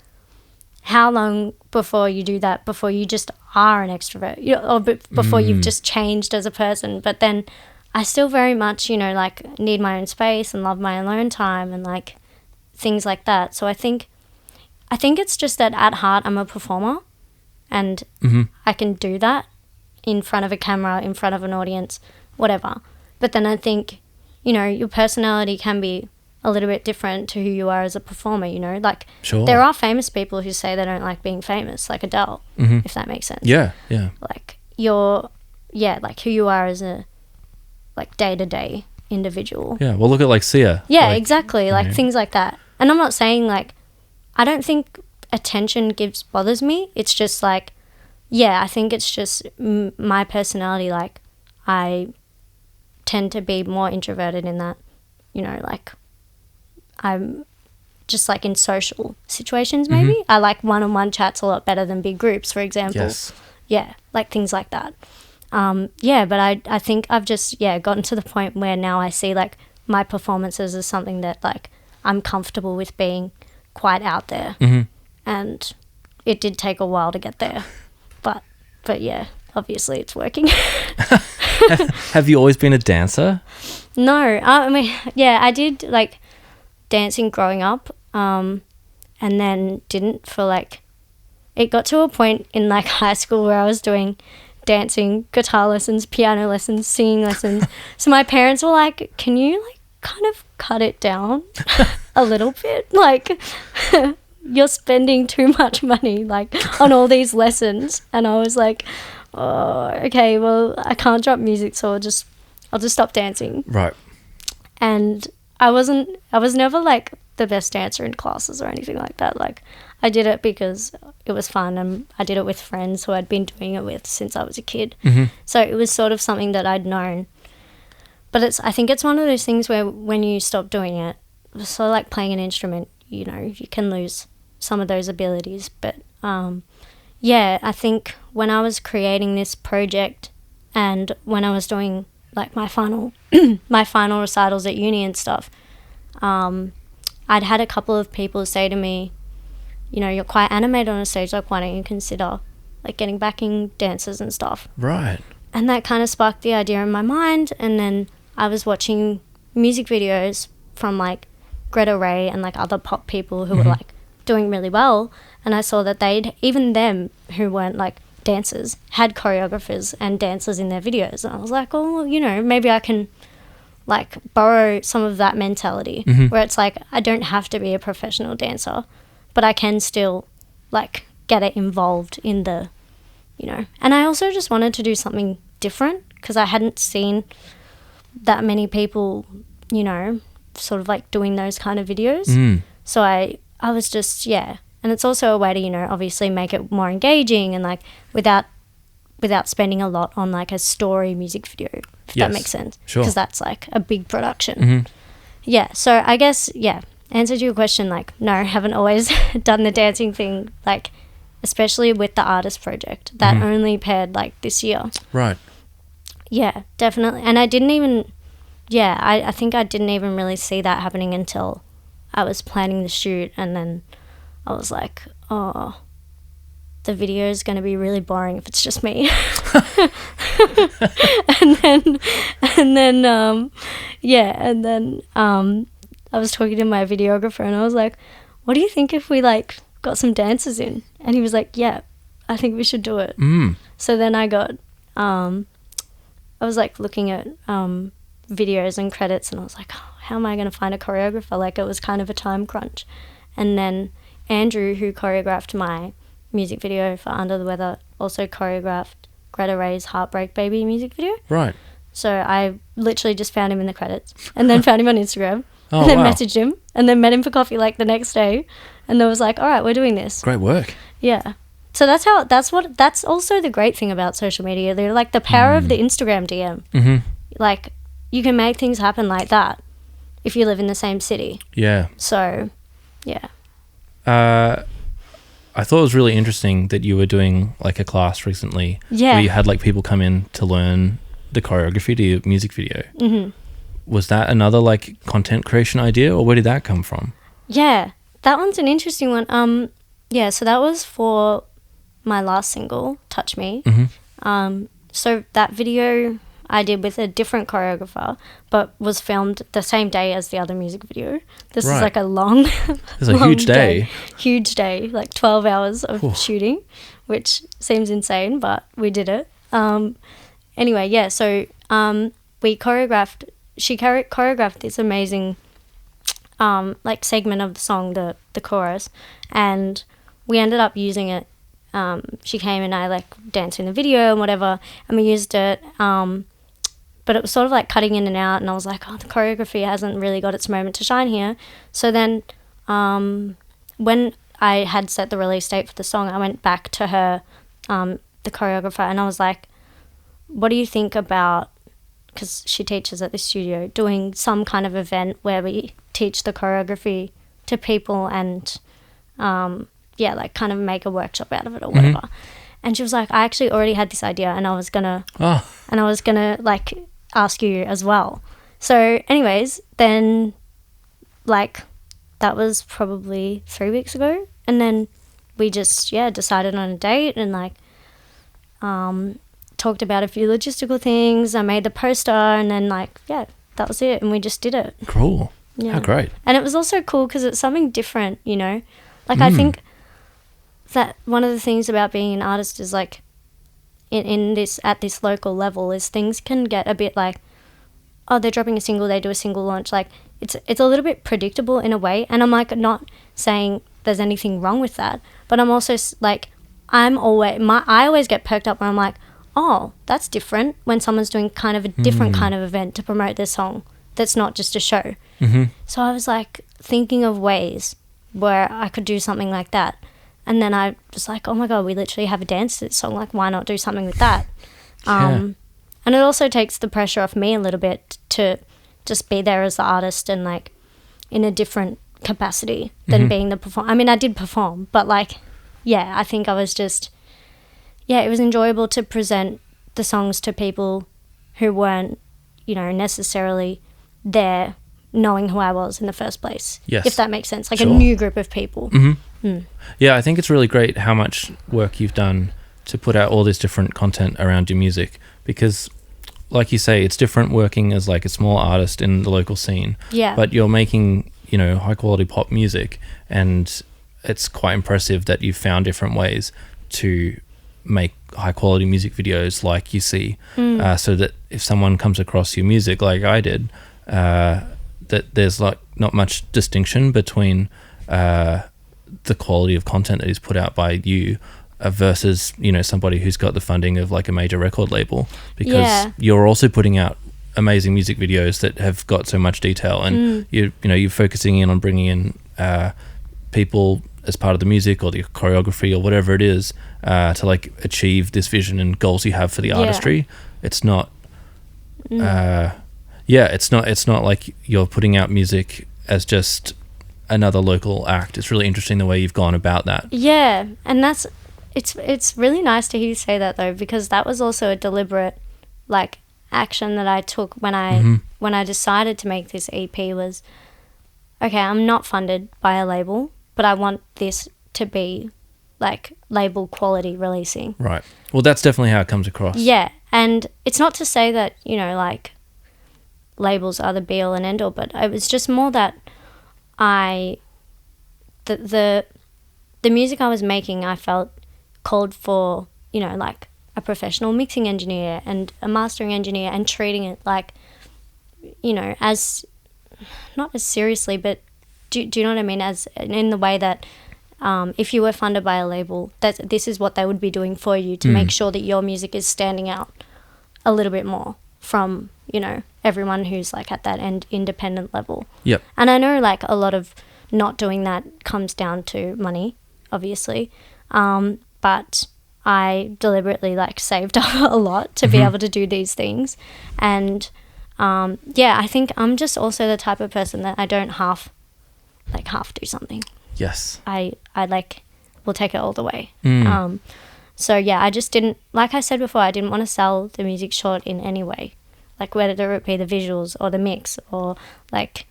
how long before you do that, before you just are an extrovert, or before you've just changed as a person? But then I still very much, you know, like need my own space and love my alone time and like things like that. So I think it's just that at heart I'm a performer, and I can do that in front of a camera, in front of an audience, whatever. But then I think, you know, your personality can be a little bit different to who you are as a performer, you know? Like, there are famous people who say they don't like being famous, like Adele, if that makes sense. Yeah. Like, like who you are as a, like, day-to-day individual. Yeah, well, look at, like, Sia. Yeah, like, exactly, like, things like that. And I'm not saying, like, I don't think attention bothers me. It's just, like, I think it's just my personality, like, I tend to be more introverted in that, you know, like, I'm just like in social situations maybe. I like one-on-one chats a lot better than big groups, for example. Yes. Yeah, like things like that. But I think I've just, gotten to the point where now I see like my performances as something that like I'm comfortable with being quite out there. And it did take a while to get there. But yeah, obviously it's working. Have you always been a dancer? No, I mean, I did like dancing growing up, and then didn't for like, it got to a point in like high school where I was doing dancing, guitar lessons, piano lessons, singing lessons. So my parents were like, can you like kind of cut it down a little bit? Like, you're spending too much money like on all these lessons. And I was like, oh, okay, well, I can't drop music, so I'll just stop dancing. Right. And I was never like the best dancer in classes or anything like that. Like, I did it because it was fun, and I did it with friends who I'd been doing it with since I was a kid. So it was sort of something that I'd known But I think it's one of those things where when you stop doing it, so like playing an instrument, you know, you can lose some of those abilities. But yeah, I think when I was creating this project and when I was doing like my final my final recitals at uni and stuff, I'd had a couple of people say to me, you know, you're quite animated on a stage, like why don't you consider like getting backing dancers and stuff. Right. And that kind of sparked the idea in my mind. And then I was watching music videos from like Greta Ray and like other pop people who were like doing really well. And I saw that even them who weren't like dancers had choreographers and dancers in their videos. And I was like, oh, you know, maybe I can like borrow some of that mentality where it's like, I don't have to be a professional dancer, but I can still like get it involved in the, you know. And I also just wanted to do something different because I hadn't seen that many people, you know, sort of like doing those kind of videos. So I was just, yeah. And it's also a way to, you know, obviously make it more engaging and like without spending a lot on like a story music video, if that makes sense. Sure. Because that's like a big production. Yeah. So I guess, yeah, answer to your question, like, no, I haven't always done the dancing thing, like, especially with the artist project. That only paired like this year. Right. Yeah, definitely. And I didn't even, I think I didn't even really see that happening until I was planning the shoot, and then I was like, oh, the video is going to be really boring if it's just me. and then I was talking to my videographer and I was like, what do you think if we like got some dancers in? And he was like, yeah, I think we should do it. So then I got, I was like looking at videos and credits and I was like, oh, how am I going to find a choreographer? Like it was kind of a time crunch. And then Andrew, who choreographed my music video for Under the Weather, also choreographed Greta Ray's Heartbreak Baby music video. Right. So I literally just found him in the credits and then found him on Instagram Oh, and then wow. messaged him and then met him for coffee like the next day, and then was like, all right, we're doing this. Great work. Yeah. So that's also the great thing about social media. They're like the power of the Instagram DM. Like you can make things happen like that if you live in the same city. Yeah. So, yeah. I thought it was really interesting that you were doing like a class recently where you had like people come in to learn the choreography to your music video. Was that another like content creation idea, or where did that come from? Yeah, that one's an interesting one. Yeah, so that was for my last single, Touch Me. So that video I did with a different choreographer, but was filmed the same day as the other music video. This is like a long, it's a huge day. Huge day, like 12 hours of shooting, which seems insane, but we did it. Anyway, yeah, so we choreographed, she choreographed this amazing like segment of the song, the chorus, and we ended up using it. She came and I like danced in the video and whatever, and we used it. But it was sort of like cutting in and out, and I was like, oh, the choreography hasn't really got its moment to shine here. So then when I had set the release date for the song, I went back to her, the choreographer, and I was like, what do you think about, because she teaches at the studio, doing some kind of event where we teach the choreography to people and, like kind of make a workshop out of it or whatever. And she was like, I actually already had this idea and I was gonna like ask you as well. So anyways, then like that was probably 3 weeks ago, and then we just decided on a date and like talked about a few logistical things. I made the poster, and then like that was it, and we just did it. Cool. Yeah. How great. And it was also cool because it's something different, you know. Like I think that one of the things about being an artist is like in this, at this local level, is things can get a bit like, oh, they're dropping a single, they do a single launch, like it's a little bit predictable in a way. And I'm like not saying there's anything wrong with that, but I'm also like, I always get perked up when I'm like, oh, that's different, when someone's doing kind of a different kind of event to promote their song that's not just a show. So I was like thinking of ways where I could do something like that. And then I was like, oh my God, we literally have a dance to this song. Like, why not do something with that? And And it also takes the pressure off me a little bit to just be there as the artist and like in a different capacity than being the performer. I mean, I did perform, but like, yeah, I think I was just, yeah, it was enjoyable to present the songs to people who weren't, you know, necessarily there knowing who I was in the first place. Yes. If that makes sense. Like Sure. a new group of people. Yeah, I think it's really great how much work you've done to put out all this different content around your music, because like you say, it's different working as like a small artist in the local scene. Yeah. But you're making, you know, high quality pop music, and it's quite impressive that you've found different ways to make high quality music videos like you see, so that if someone comes across your music like I did, that there's like not much distinction between the quality of content that is put out by you versus, you know, somebody who's got the funding of like a major record label, because you're also putting out amazing music videos that have got so much detail, and you're focusing in on bringing in people as part of the music or the choreography or whatever it is, to like achieve this vision and goals you have for the artistry. It's not it's not like you're putting out music as just another local act. It's really interesting the way you've gone about that. Yeah, and that's it's really nice to hear you say that though, because that was also a deliberate like action that I took when I decided to make this EP. Was okay, I'm not funded by a label, but I want this to be like label quality releasing. Right. Well, that's definitely how it comes across. Yeah, and it's not to say that, you know, like labels are the be all and end all, but it was just more that the music I was making, I felt called for, you know, like a professional mixing engineer and a mastering engineer, and treating it like, you know, as not as seriously, but do you know what I mean? As in the way that if you were funded by a label, this is what they would be doing for you to make sure that your music is standing out a little bit more from, you know, everyone who's like at that independent level. Yep. And I know like a lot of not doing that comes down to money, obviously, but I deliberately like saved up a lot to be able to do these things. And I think I'm just also the type of person that I don't half do something. Yes. I like will take it all the way. So yeah, I just didn't, like I said before, I didn't want to sell the music short in any way, like whether it be the visuals or the mix or like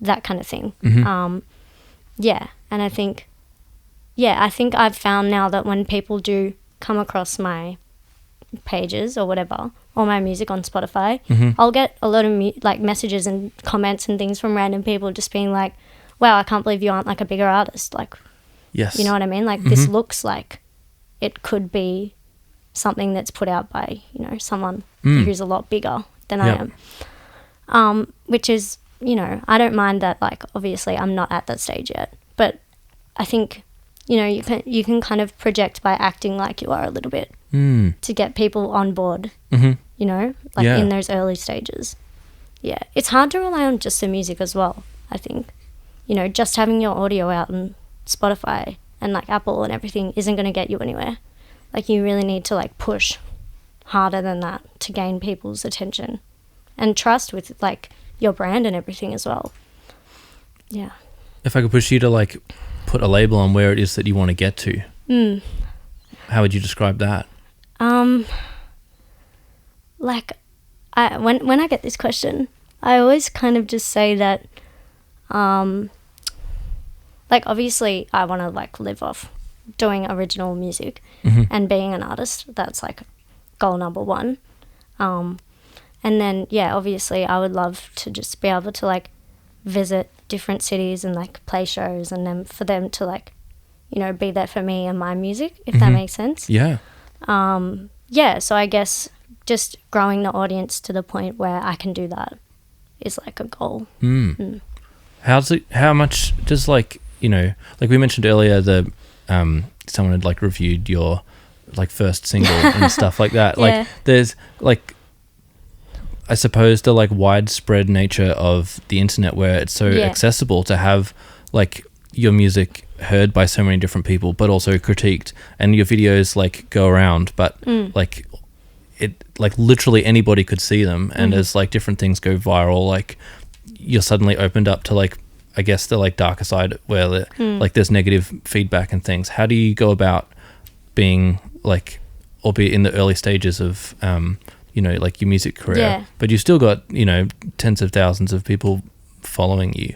that kind of thing. And I think I've found now that when people do come across my pages or whatever, or my music on Spotify, I'll get a lot of messages and comments and things from random people just being like, wow, I can't believe you aren't like a bigger artist. Like, yes, you know what I mean? Like this looks like it could be something that's put out by, you know, someone who's a lot bigger than I am. Which is, you know, I don't mind that. Like, obviously I'm not at that stage yet, but I think, you know, you can kind of project by acting like you are a little bit to get people on board, you know, like in those early stages. Yeah. It's hard to rely on just the music as well, I think. You know, just having your audio out on Spotify and like Apple and everything isn't going to get you anywhere. Like you really need to like push harder than that to gain people's attention and trust with like your brand and everything as well. Yeah. If I could push you to like put a label on where it is that you want to get to, how would you describe that? Like when I get this question, I always kind of just say that like obviously I want to like live off doing original music and being an artist. That's like goal number one. And then obviously I would love to just be able to like visit different cities and like play shows, and then for them to like, you know, be there for me and my music, if that makes sense. Yeah. So I guess just growing the audience to the point where I can do that is like a goal. How much does like, you know, like we mentioned earlier, the someone had like reviewed your like first single and stuff like that. Like there's like, I suppose the like widespread nature of the internet where it's so accessible to have like your music heard by so many different people, but also critiqued, and your videos like go around, but like it like literally anybody could see them, and as like different things go viral, like you're suddenly opened up to like, I guess, the like darker side where like there's negative feedback and things. How do you go about being like, albeit in the early stages of you know, like your music career, but you still got, you know, tens of thousands of people following you.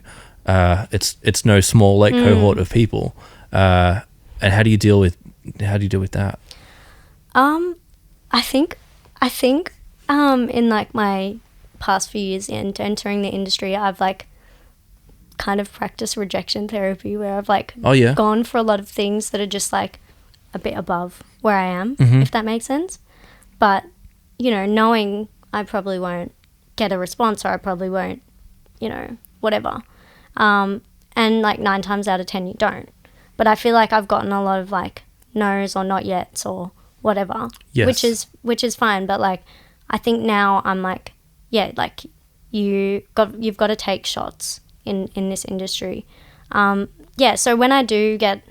It's no small like cohort of people. And how do you deal with that? I think in like my past few years into entering the industry, I've like kind of practiced rejection therapy, where I've like gone for a lot of things that are just like a bit above where I am, if that makes sense. But, you know, knowing I probably won't get a response, or I probably won't, you know, whatever. And like 9 times out of 10 you don't. But I feel like I've gotten a lot of like no's or not yets or whatever, which is fine. But like, I think now I'm like, yeah, like you've got to take shots in this industry. So when I do get,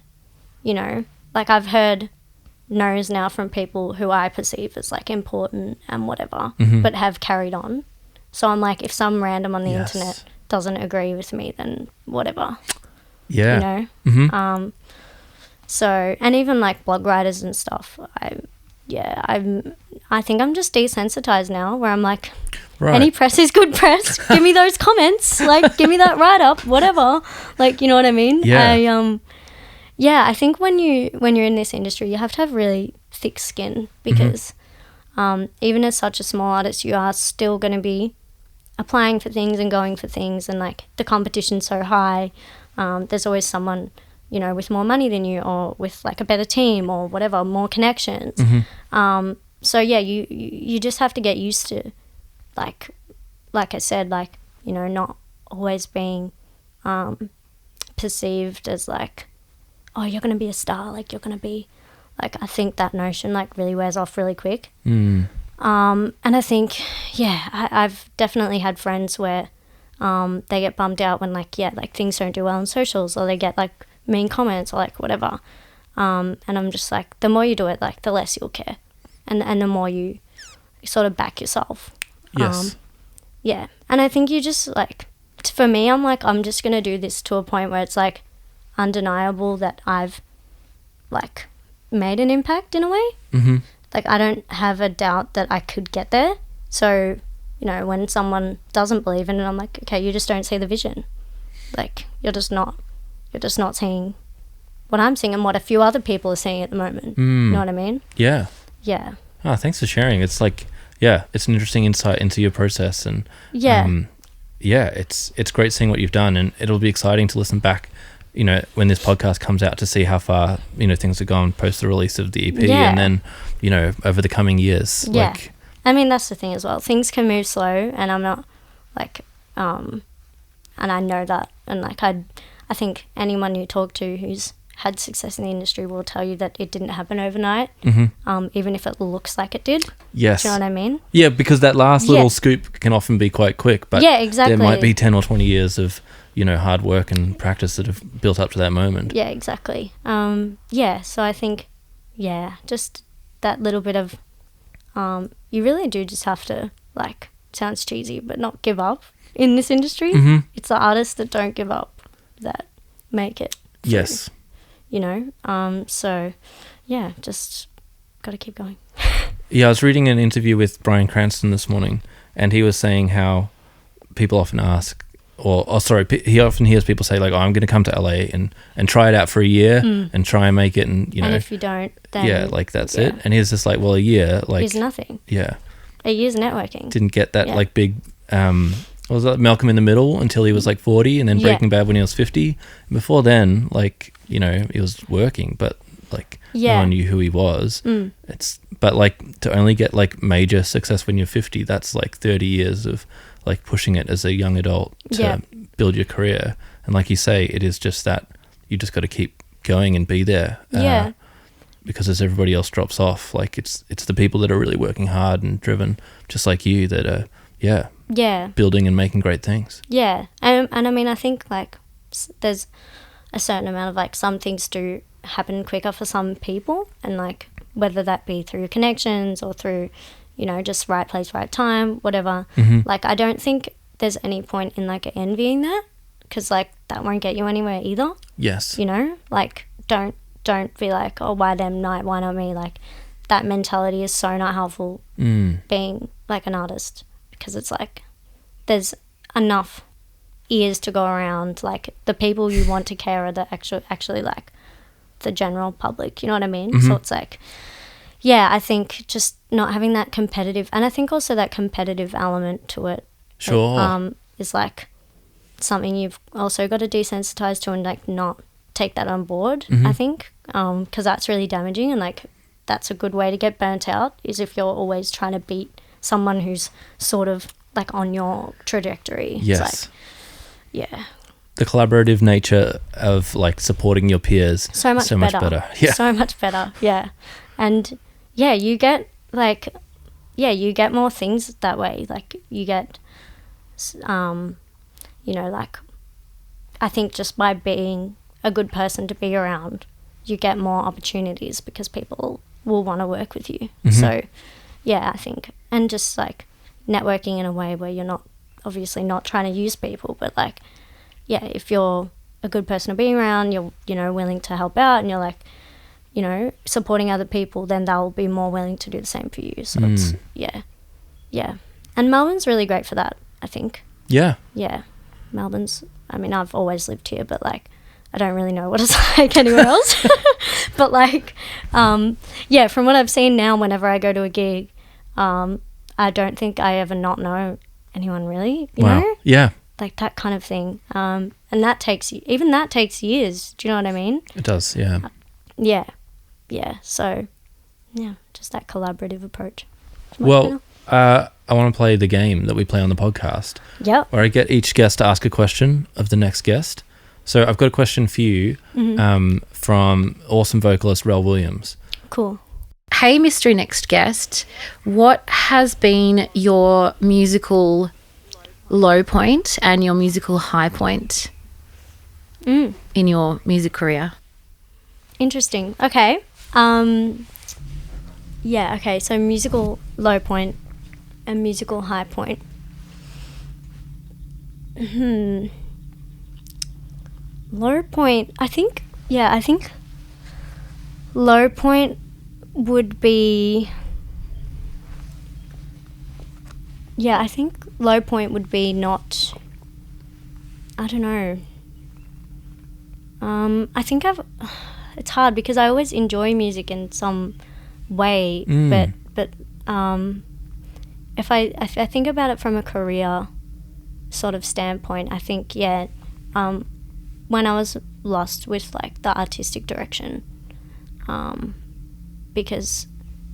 you know, like I've heard no's now from people who I perceive as like important and whatever, but have carried on. So I'm like, if some random on the internet doesn't agree with me, then whatever. Yeah. You know? So, and even like blog writers and stuff, I think I'm just desensitized now, where I'm like, any press is good press. Give me those comments, like give me that write up, whatever. Like, you know what I mean? I think when you're in this industry, you have to have really thick skin, because even as such a small artist, you are still going to be applying for things and going for things, and like the competition's so high. There's always someone, you know, with more money than you, or with like a better team or whatever, more connections. So yeah, you just have to get used to like I said, like, you know, not always being perceived as like, oh, you're going to be a star, like you're going to be like, I think that notion like really wears off really quick. And I think, I've definitely had friends where they get bummed out when like things don't do well on socials, or they get like mean comments or like whatever. And I'm just like, the more you do it, like the less you'll care, and the more you sort of back yourself. And I think you just like, for me, I'm like, I'm just gonna do this to a point where it's like undeniable that I've like made an impact in a way. Like I don't have a doubt that I could get there. So, you know, when someone doesn't believe in it, I'm like, okay, you just don't see the vision. Like you're just not seeing what I'm seeing and what a few other people are seeing at the moment. You know what I mean? Yeah. Oh, thanks for sharing. It's like, it's an interesting insight into your process, and it's great seeing what you've done, and it'll be exciting to listen back, you know, when this podcast comes out, to see how far, you know, things have gone post the release of the EP, and then, you know, over the coming years. Like, I mean, that's the thing as well. Things can move slow, and I'm not like, and I know that, and like I think anyone you talk to who's had success in the industry will tell you that it didn't happen overnight, even if it looks like it did. Yes. Do you know what I mean? Yeah, because that last little scoop can often be quite quick, but exactly. there might be 10 or 20 years of, you know, hard work and practice that have built up to that moment. Yeah, exactly. So I think, just that little bit of, you really do just have to, like, sounds cheesy, but not give up in this industry. It's the artists that don't give up that make it through. Yes. You know, just got to keep going. I was reading an interview with Bryan Cranston this morning, and he was saying how people often ask, he often hears people say like, oh, I'm going to come to LA and try it out for a year and try and make it, and, you know. And if you don't, then... like, that's it. And he's just like, well, a year, like... Is nothing. Yeah. A year's networking. Didn't get that, like, big... was that Malcolm in the Middle until he was like 40, and then Breaking Bad when he was 50. And before then, like, you know, he was working, but like no one knew who he was. But like, to only get like major success when you're 50, that's like 30 years of like pushing it as a young adult to build your career. And like you say, it is just that you just got to keep going and be there. Because as everybody else drops off, like it's the people that are really working hard and driven, just like you, that are building and making great things. And I mean, I think like there's a certain amount of like, some things do happen quicker for some people, and like whether that be through connections or through, just right place, right time, whatever. Like, I don't think there's any point in, like, envying that, because, like, that won't get you anywhere either. Yes. Like, don't be like, oh, why them, why not me? Like, that mentality is so not helpful being, like, an artist, because it's like there's enough ears to go around. Like, the people you want to care are the actually like the general public, you know what I mean? So it's like, yeah, I think just not having that competitive, and I think also that competitive element to it, Sure. is like something you've also got to desensitize to, and like not take that on board. I think because that's really damaging, and like that's a good way to get burnt out, is if you're always trying to beat someone who's sort of like on your trajectory. Yes. It's like, yeah. The collaborative nature of like supporting your peers. So much better. Yeah. So much better. Yeah. And yeah, you get like, you get more things that way. Like you get, like, I think just by being a good person to be around, you get more opportunities because people will want to work with you. So yeah, I think, and just like networking in a way where you're not obviously not trying to use people, but like, yeah, if you're a good person to be around, you're, willing to help out, and you're like, supporting other people, then they'll be more willing to do the same for you. So it's, yeah. And Melbourne's really great for that, I think. Yeah. Yeah. Melbourne's, I mean, I've always lived here, but like, I don't really know what it's like anywhere else. But like, yeah, from what I've seen now, whenever I go to a gig, I don't think I ever not know anyone really, you know? Yeah. Like that kind of thing. And that takes years. Do you know what I mean? It does, yeah. Yeah. So, yeah, just that collaborative approach. Well, I want to play the game that we play on the podcast. Yep. Where I get each guest to ask a question of the next guest. So I've got a question for you from awesome vocalist Rel Williams. Cool. Hey, mystery next guest, what has been your musical low point and your musical high point in your music career? Interesting. Okay. Yeah, okay. So musical low point and musical high point. Low point, I think low point would be, not, I don't know. I think it's hard because I always enjoy music in some way, but if I think about it from a career sort of standpoint, I think, when I was lost with like the artistic direction, because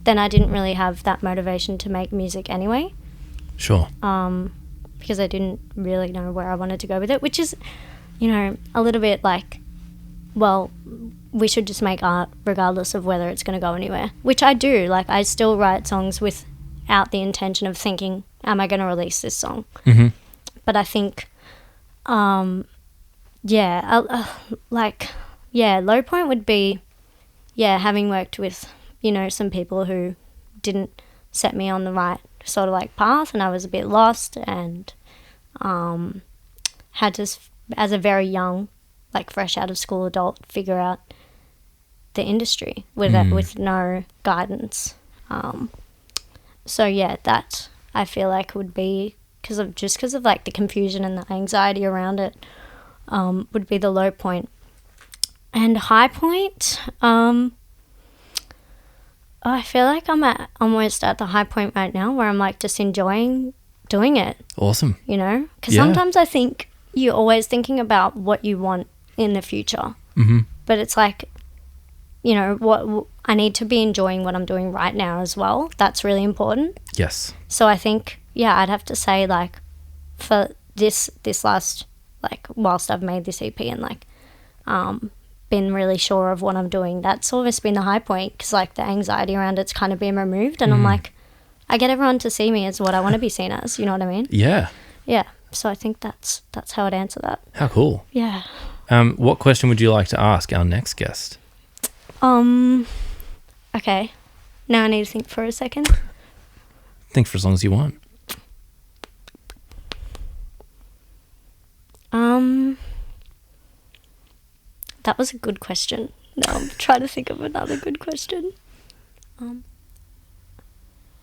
then I didn't really have that motivation to make music anyway. Sure. Because I didn't really know where I wanted to go with it, which is, a little bit like, well, we should just make art regardless of whether it's going to go anywhere, which I do. Like, I still write songs without the intention of thinking, am I going to release this song? But I think, low point would be, having worked with, some people who didn't set me on the right sort of like path, and I was a bit lost, and had to, as a very young, like fresh out of school adult, figure out the industry with no guidance. So yeah, that I feel like would be because of like the confusion and the anxiety around it, would be the low point. And high point, I feel like I'm almost at the high point right now, where I'm like just enjoying doing it. Awesome. Because sometimes I think you're always thinking about what you want in the future, but it's like, what I need to be enjoying what I'm doing right now as well. That's really important. Yes. So I think, I'd have to say, like, for this last, like, whilst I've made this EP and like been really sure of what I'm doing, that's almost been the high point, because like the anxiety around it's kind of been removed, and I'm like, I get everyone to see me as what I want to be seen as, you know what I mean? Yeah. So I think that's how I'd answer that. How cool. Yeah. What question would you like to ask our next guest? Okay. Now I need to think for a second. Think for as long as you want. That was a good question. Now I'm trying to think of another good question.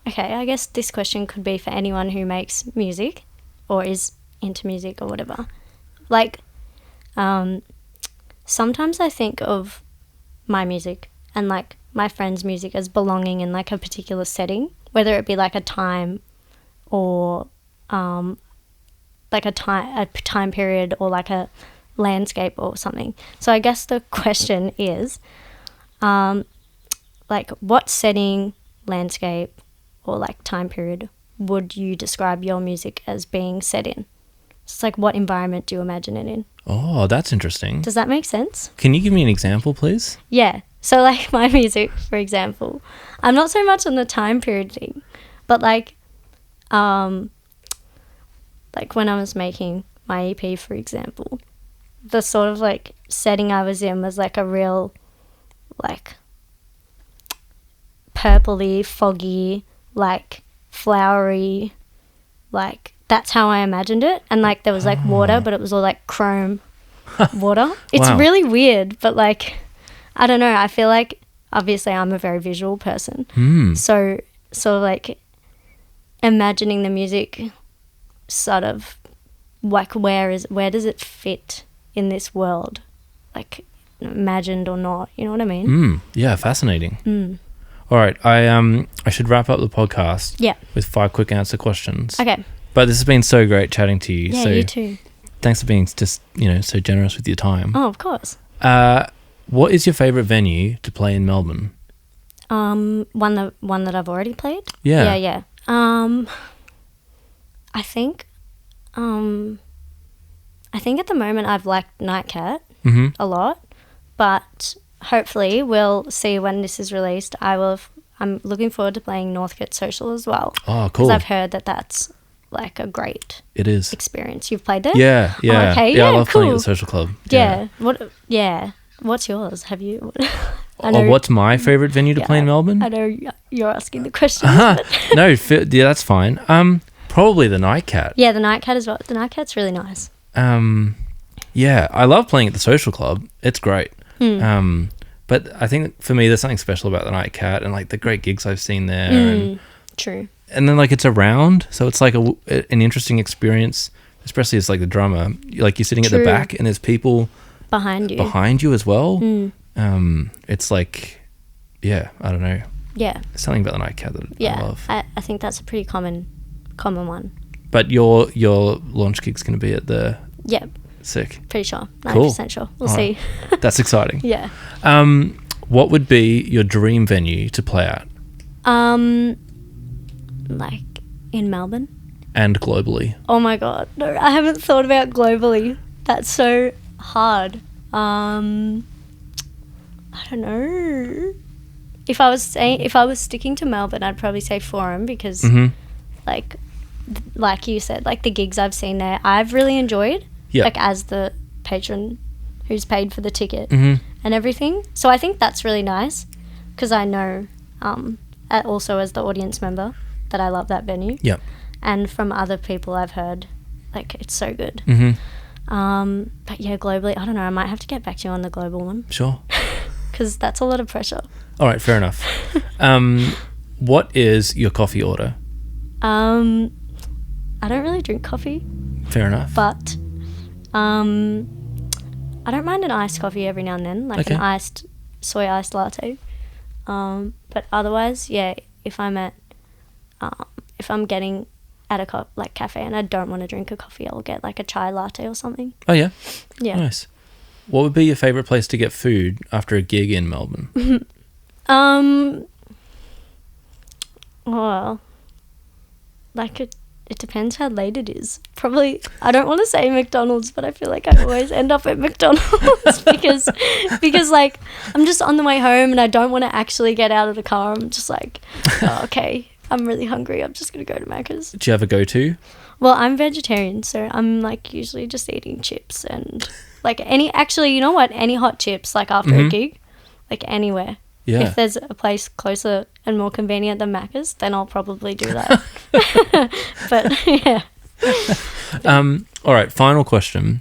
Okay, I guess this question could be for anyone who makes music or is into music or whatever. Like, sometimes I think of my music and like my friends' music as belonging in like a particular setting, whether it be like a time or like a time period or like a landscape or something. So I guess the question is, like, what setting, landscape, or like time period would you describe your music as being set in? It's like, what environment do you imagine it in? Oh, that's interesting. Does that make sense? Can you give me an example, please? Yeah. So like my music, for example, I'm not so much on the time period thing, but like when I was making my EP, for example, the sort of like setting I was in was like a real like purpley, foggy, like flowery, like that's how I imagined it. And like there was like water, but it was all like chrome water. It's Wow. really weird, but like I don't know, I feel like obviously I'm a very visual person. So sort of like imagining the music sort of like where does it fit in this world, like imagined or not, you know what I mean? Yeah, fascinating. All right, I should wrap up the podcast with 5 quick answer questions. Okay. But this has been so great chatting to you. Yeah, so you too. thanks for being just, so generous with your time. Oh, of course. What is your favourite venue to play in Melbourne? One that I've already played? Yeah. Yeah. I think at the moment I've liked Nightcat a lot, but hopefully we'll see when this is released. I'm looking forward to playing Northcote Social as well. Oh, cool. Because I've heard that that's like a great It is. experience. You've played there? Yeah. Oh, okay. I love playing at cool. the Social Club. Yeah. What's yours? Have you? What's my favourite venue to play in Melbourne? I know you're asking the question. No, yeah, that's fine. Probably the Nightcat. Yeah, the Nightcat as well. The Nightcat's really nice. Yeah, I love playing at the Social Club. It's great. But I think for me, there's something special about the Nightcat and like the great gigs I've seen there. And, True. And then like it's around, so it's like an interesting experience, especially as like the drummer. Like you're sitting at the back and there's people behind you as well. It's like, yeah, I don't know. Yeah. There's something about the Nightcat that I love. I think that's a pretty common one. But your launch gig's going to be at the... Yeah. Sick. Pretty sure. 90% Cool. sure. We'll see. That's exciting. Yeah. What would be your dream venue to play at? Like in Melbourne? And globally? Oh my God. No, I haven't thought about globally. That's so hard. I don't know. If I was sticking to Melbourne, I'd probably say Forum because like you said, like the gigs I've seen there, I've really enjoyed. Yeah. Like as the patron who's paid for the ticket and everything. So I think that's really nice because I know also as the audience member that I love that venue. Yeah. And from other people I've heard, like it's so good. But yeah, globally, I don't know. I might have to get back to you on the global one. Sure. Because that's a lot of pressure. All right, fair enough. What is your coffee order? I don't really drink coffee. Fair enough. But I don't mind an iced coffee every now and then, like an soy iced latte. But otherwise, yeah, if I'm getting at a cafe and I don't want to drink a coffee, I'll get like a chai latte or something. Oh yeah? Yeah. Nice. What would be your favourite place to get food after a gig in Melbourne? Well, like it depends how late it is. Probably, I don't want to say McDonald's, but I feel like I always end up at McDonald's because like I'm just on the way home and I don't want to actually get out of the car. I'm just like, oh, okay, I'm really hungry. I'm just going to go to Macca's. Do you have a go-to? Well, I'm vegetarian, so I'm like usually just eating chips and like you know what? Any hot chips like after a gig, like anywhere. Yeah. If there's a place closer and more convenient than Macca's, then I'll probably do that. But yeah. All right, final question.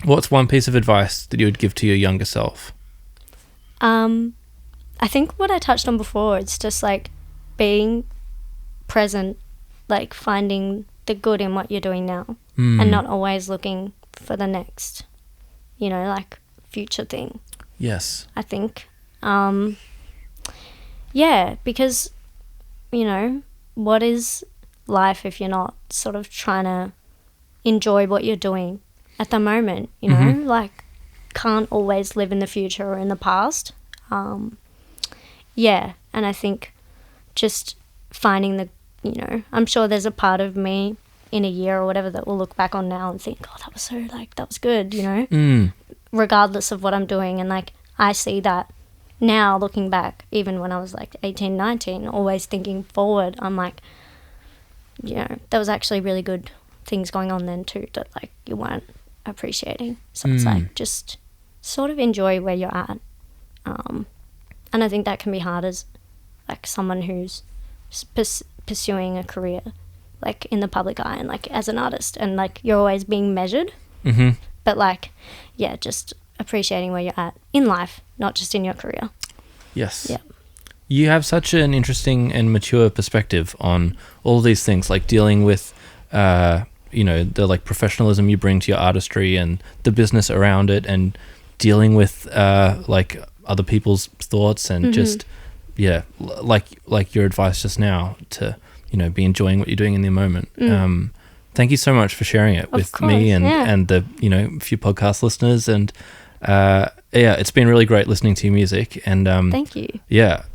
What's one piece of advice that you would give to your younger self? I think what I touched on before, it's just like being present, like finding the good in what you're doing now and not always looking for the next, like future thing. Yes. I think. Yeah, because, what is life if you're not sort of trying to enjoy what you're doing at the moment, like can't always live in the future or in the past. Yeah, and I think just finding the, I'm sure there's a part of me in a year or whatever that will look back on now and think, oh, that was good, regardless of what I'm doing. And like, I see that now looking back, even when I was like 18, 19, always thinking forward, I'm like, there was actually really good things going on then too that like you weren't appreciating. So it's like, just sort of enjoy where you're at. And I think that can be hard as like someone who's pursuing a career like in the public eye and like as an artist, and like you're always being measured. But like, yeah, just appreciating where you're at in life, not just in your career. Yes. Yeah. You have such an interesting and mature perspective on all these things, like dealing with, the like professionalism you bring to your artistry and the business around it, and dealing with like other people's thoughts, and just like your advice just now to be enjoying what you're doing in the moment. Thank you so much for sharing it with me and the few podcast listeners, and it's been really great listening to your music, and thank you.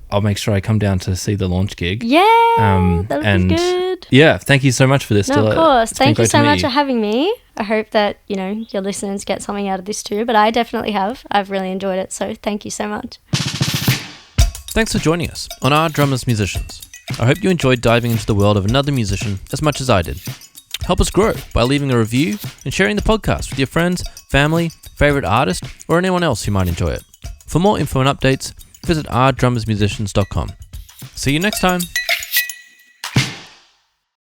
I'll make sure I come down to see the launch gig. That would be good. Thank you so much for this. No, of course. Thank you so much for having me. I hope that, your listeners get something out of this too, but I definitely have. I've really enjoyed it, so thank you so much. Thanks for joining us on Our Drummers Musicians. I hope you enjoyed diving into the world of another musician as much as I did. Help us grow by leaving a review and sharing the podcast with your friends, family, favourite artist, or anyone else who might enjoy it. For more info and updates, visit ourdrummersmusicians.com. See you next time.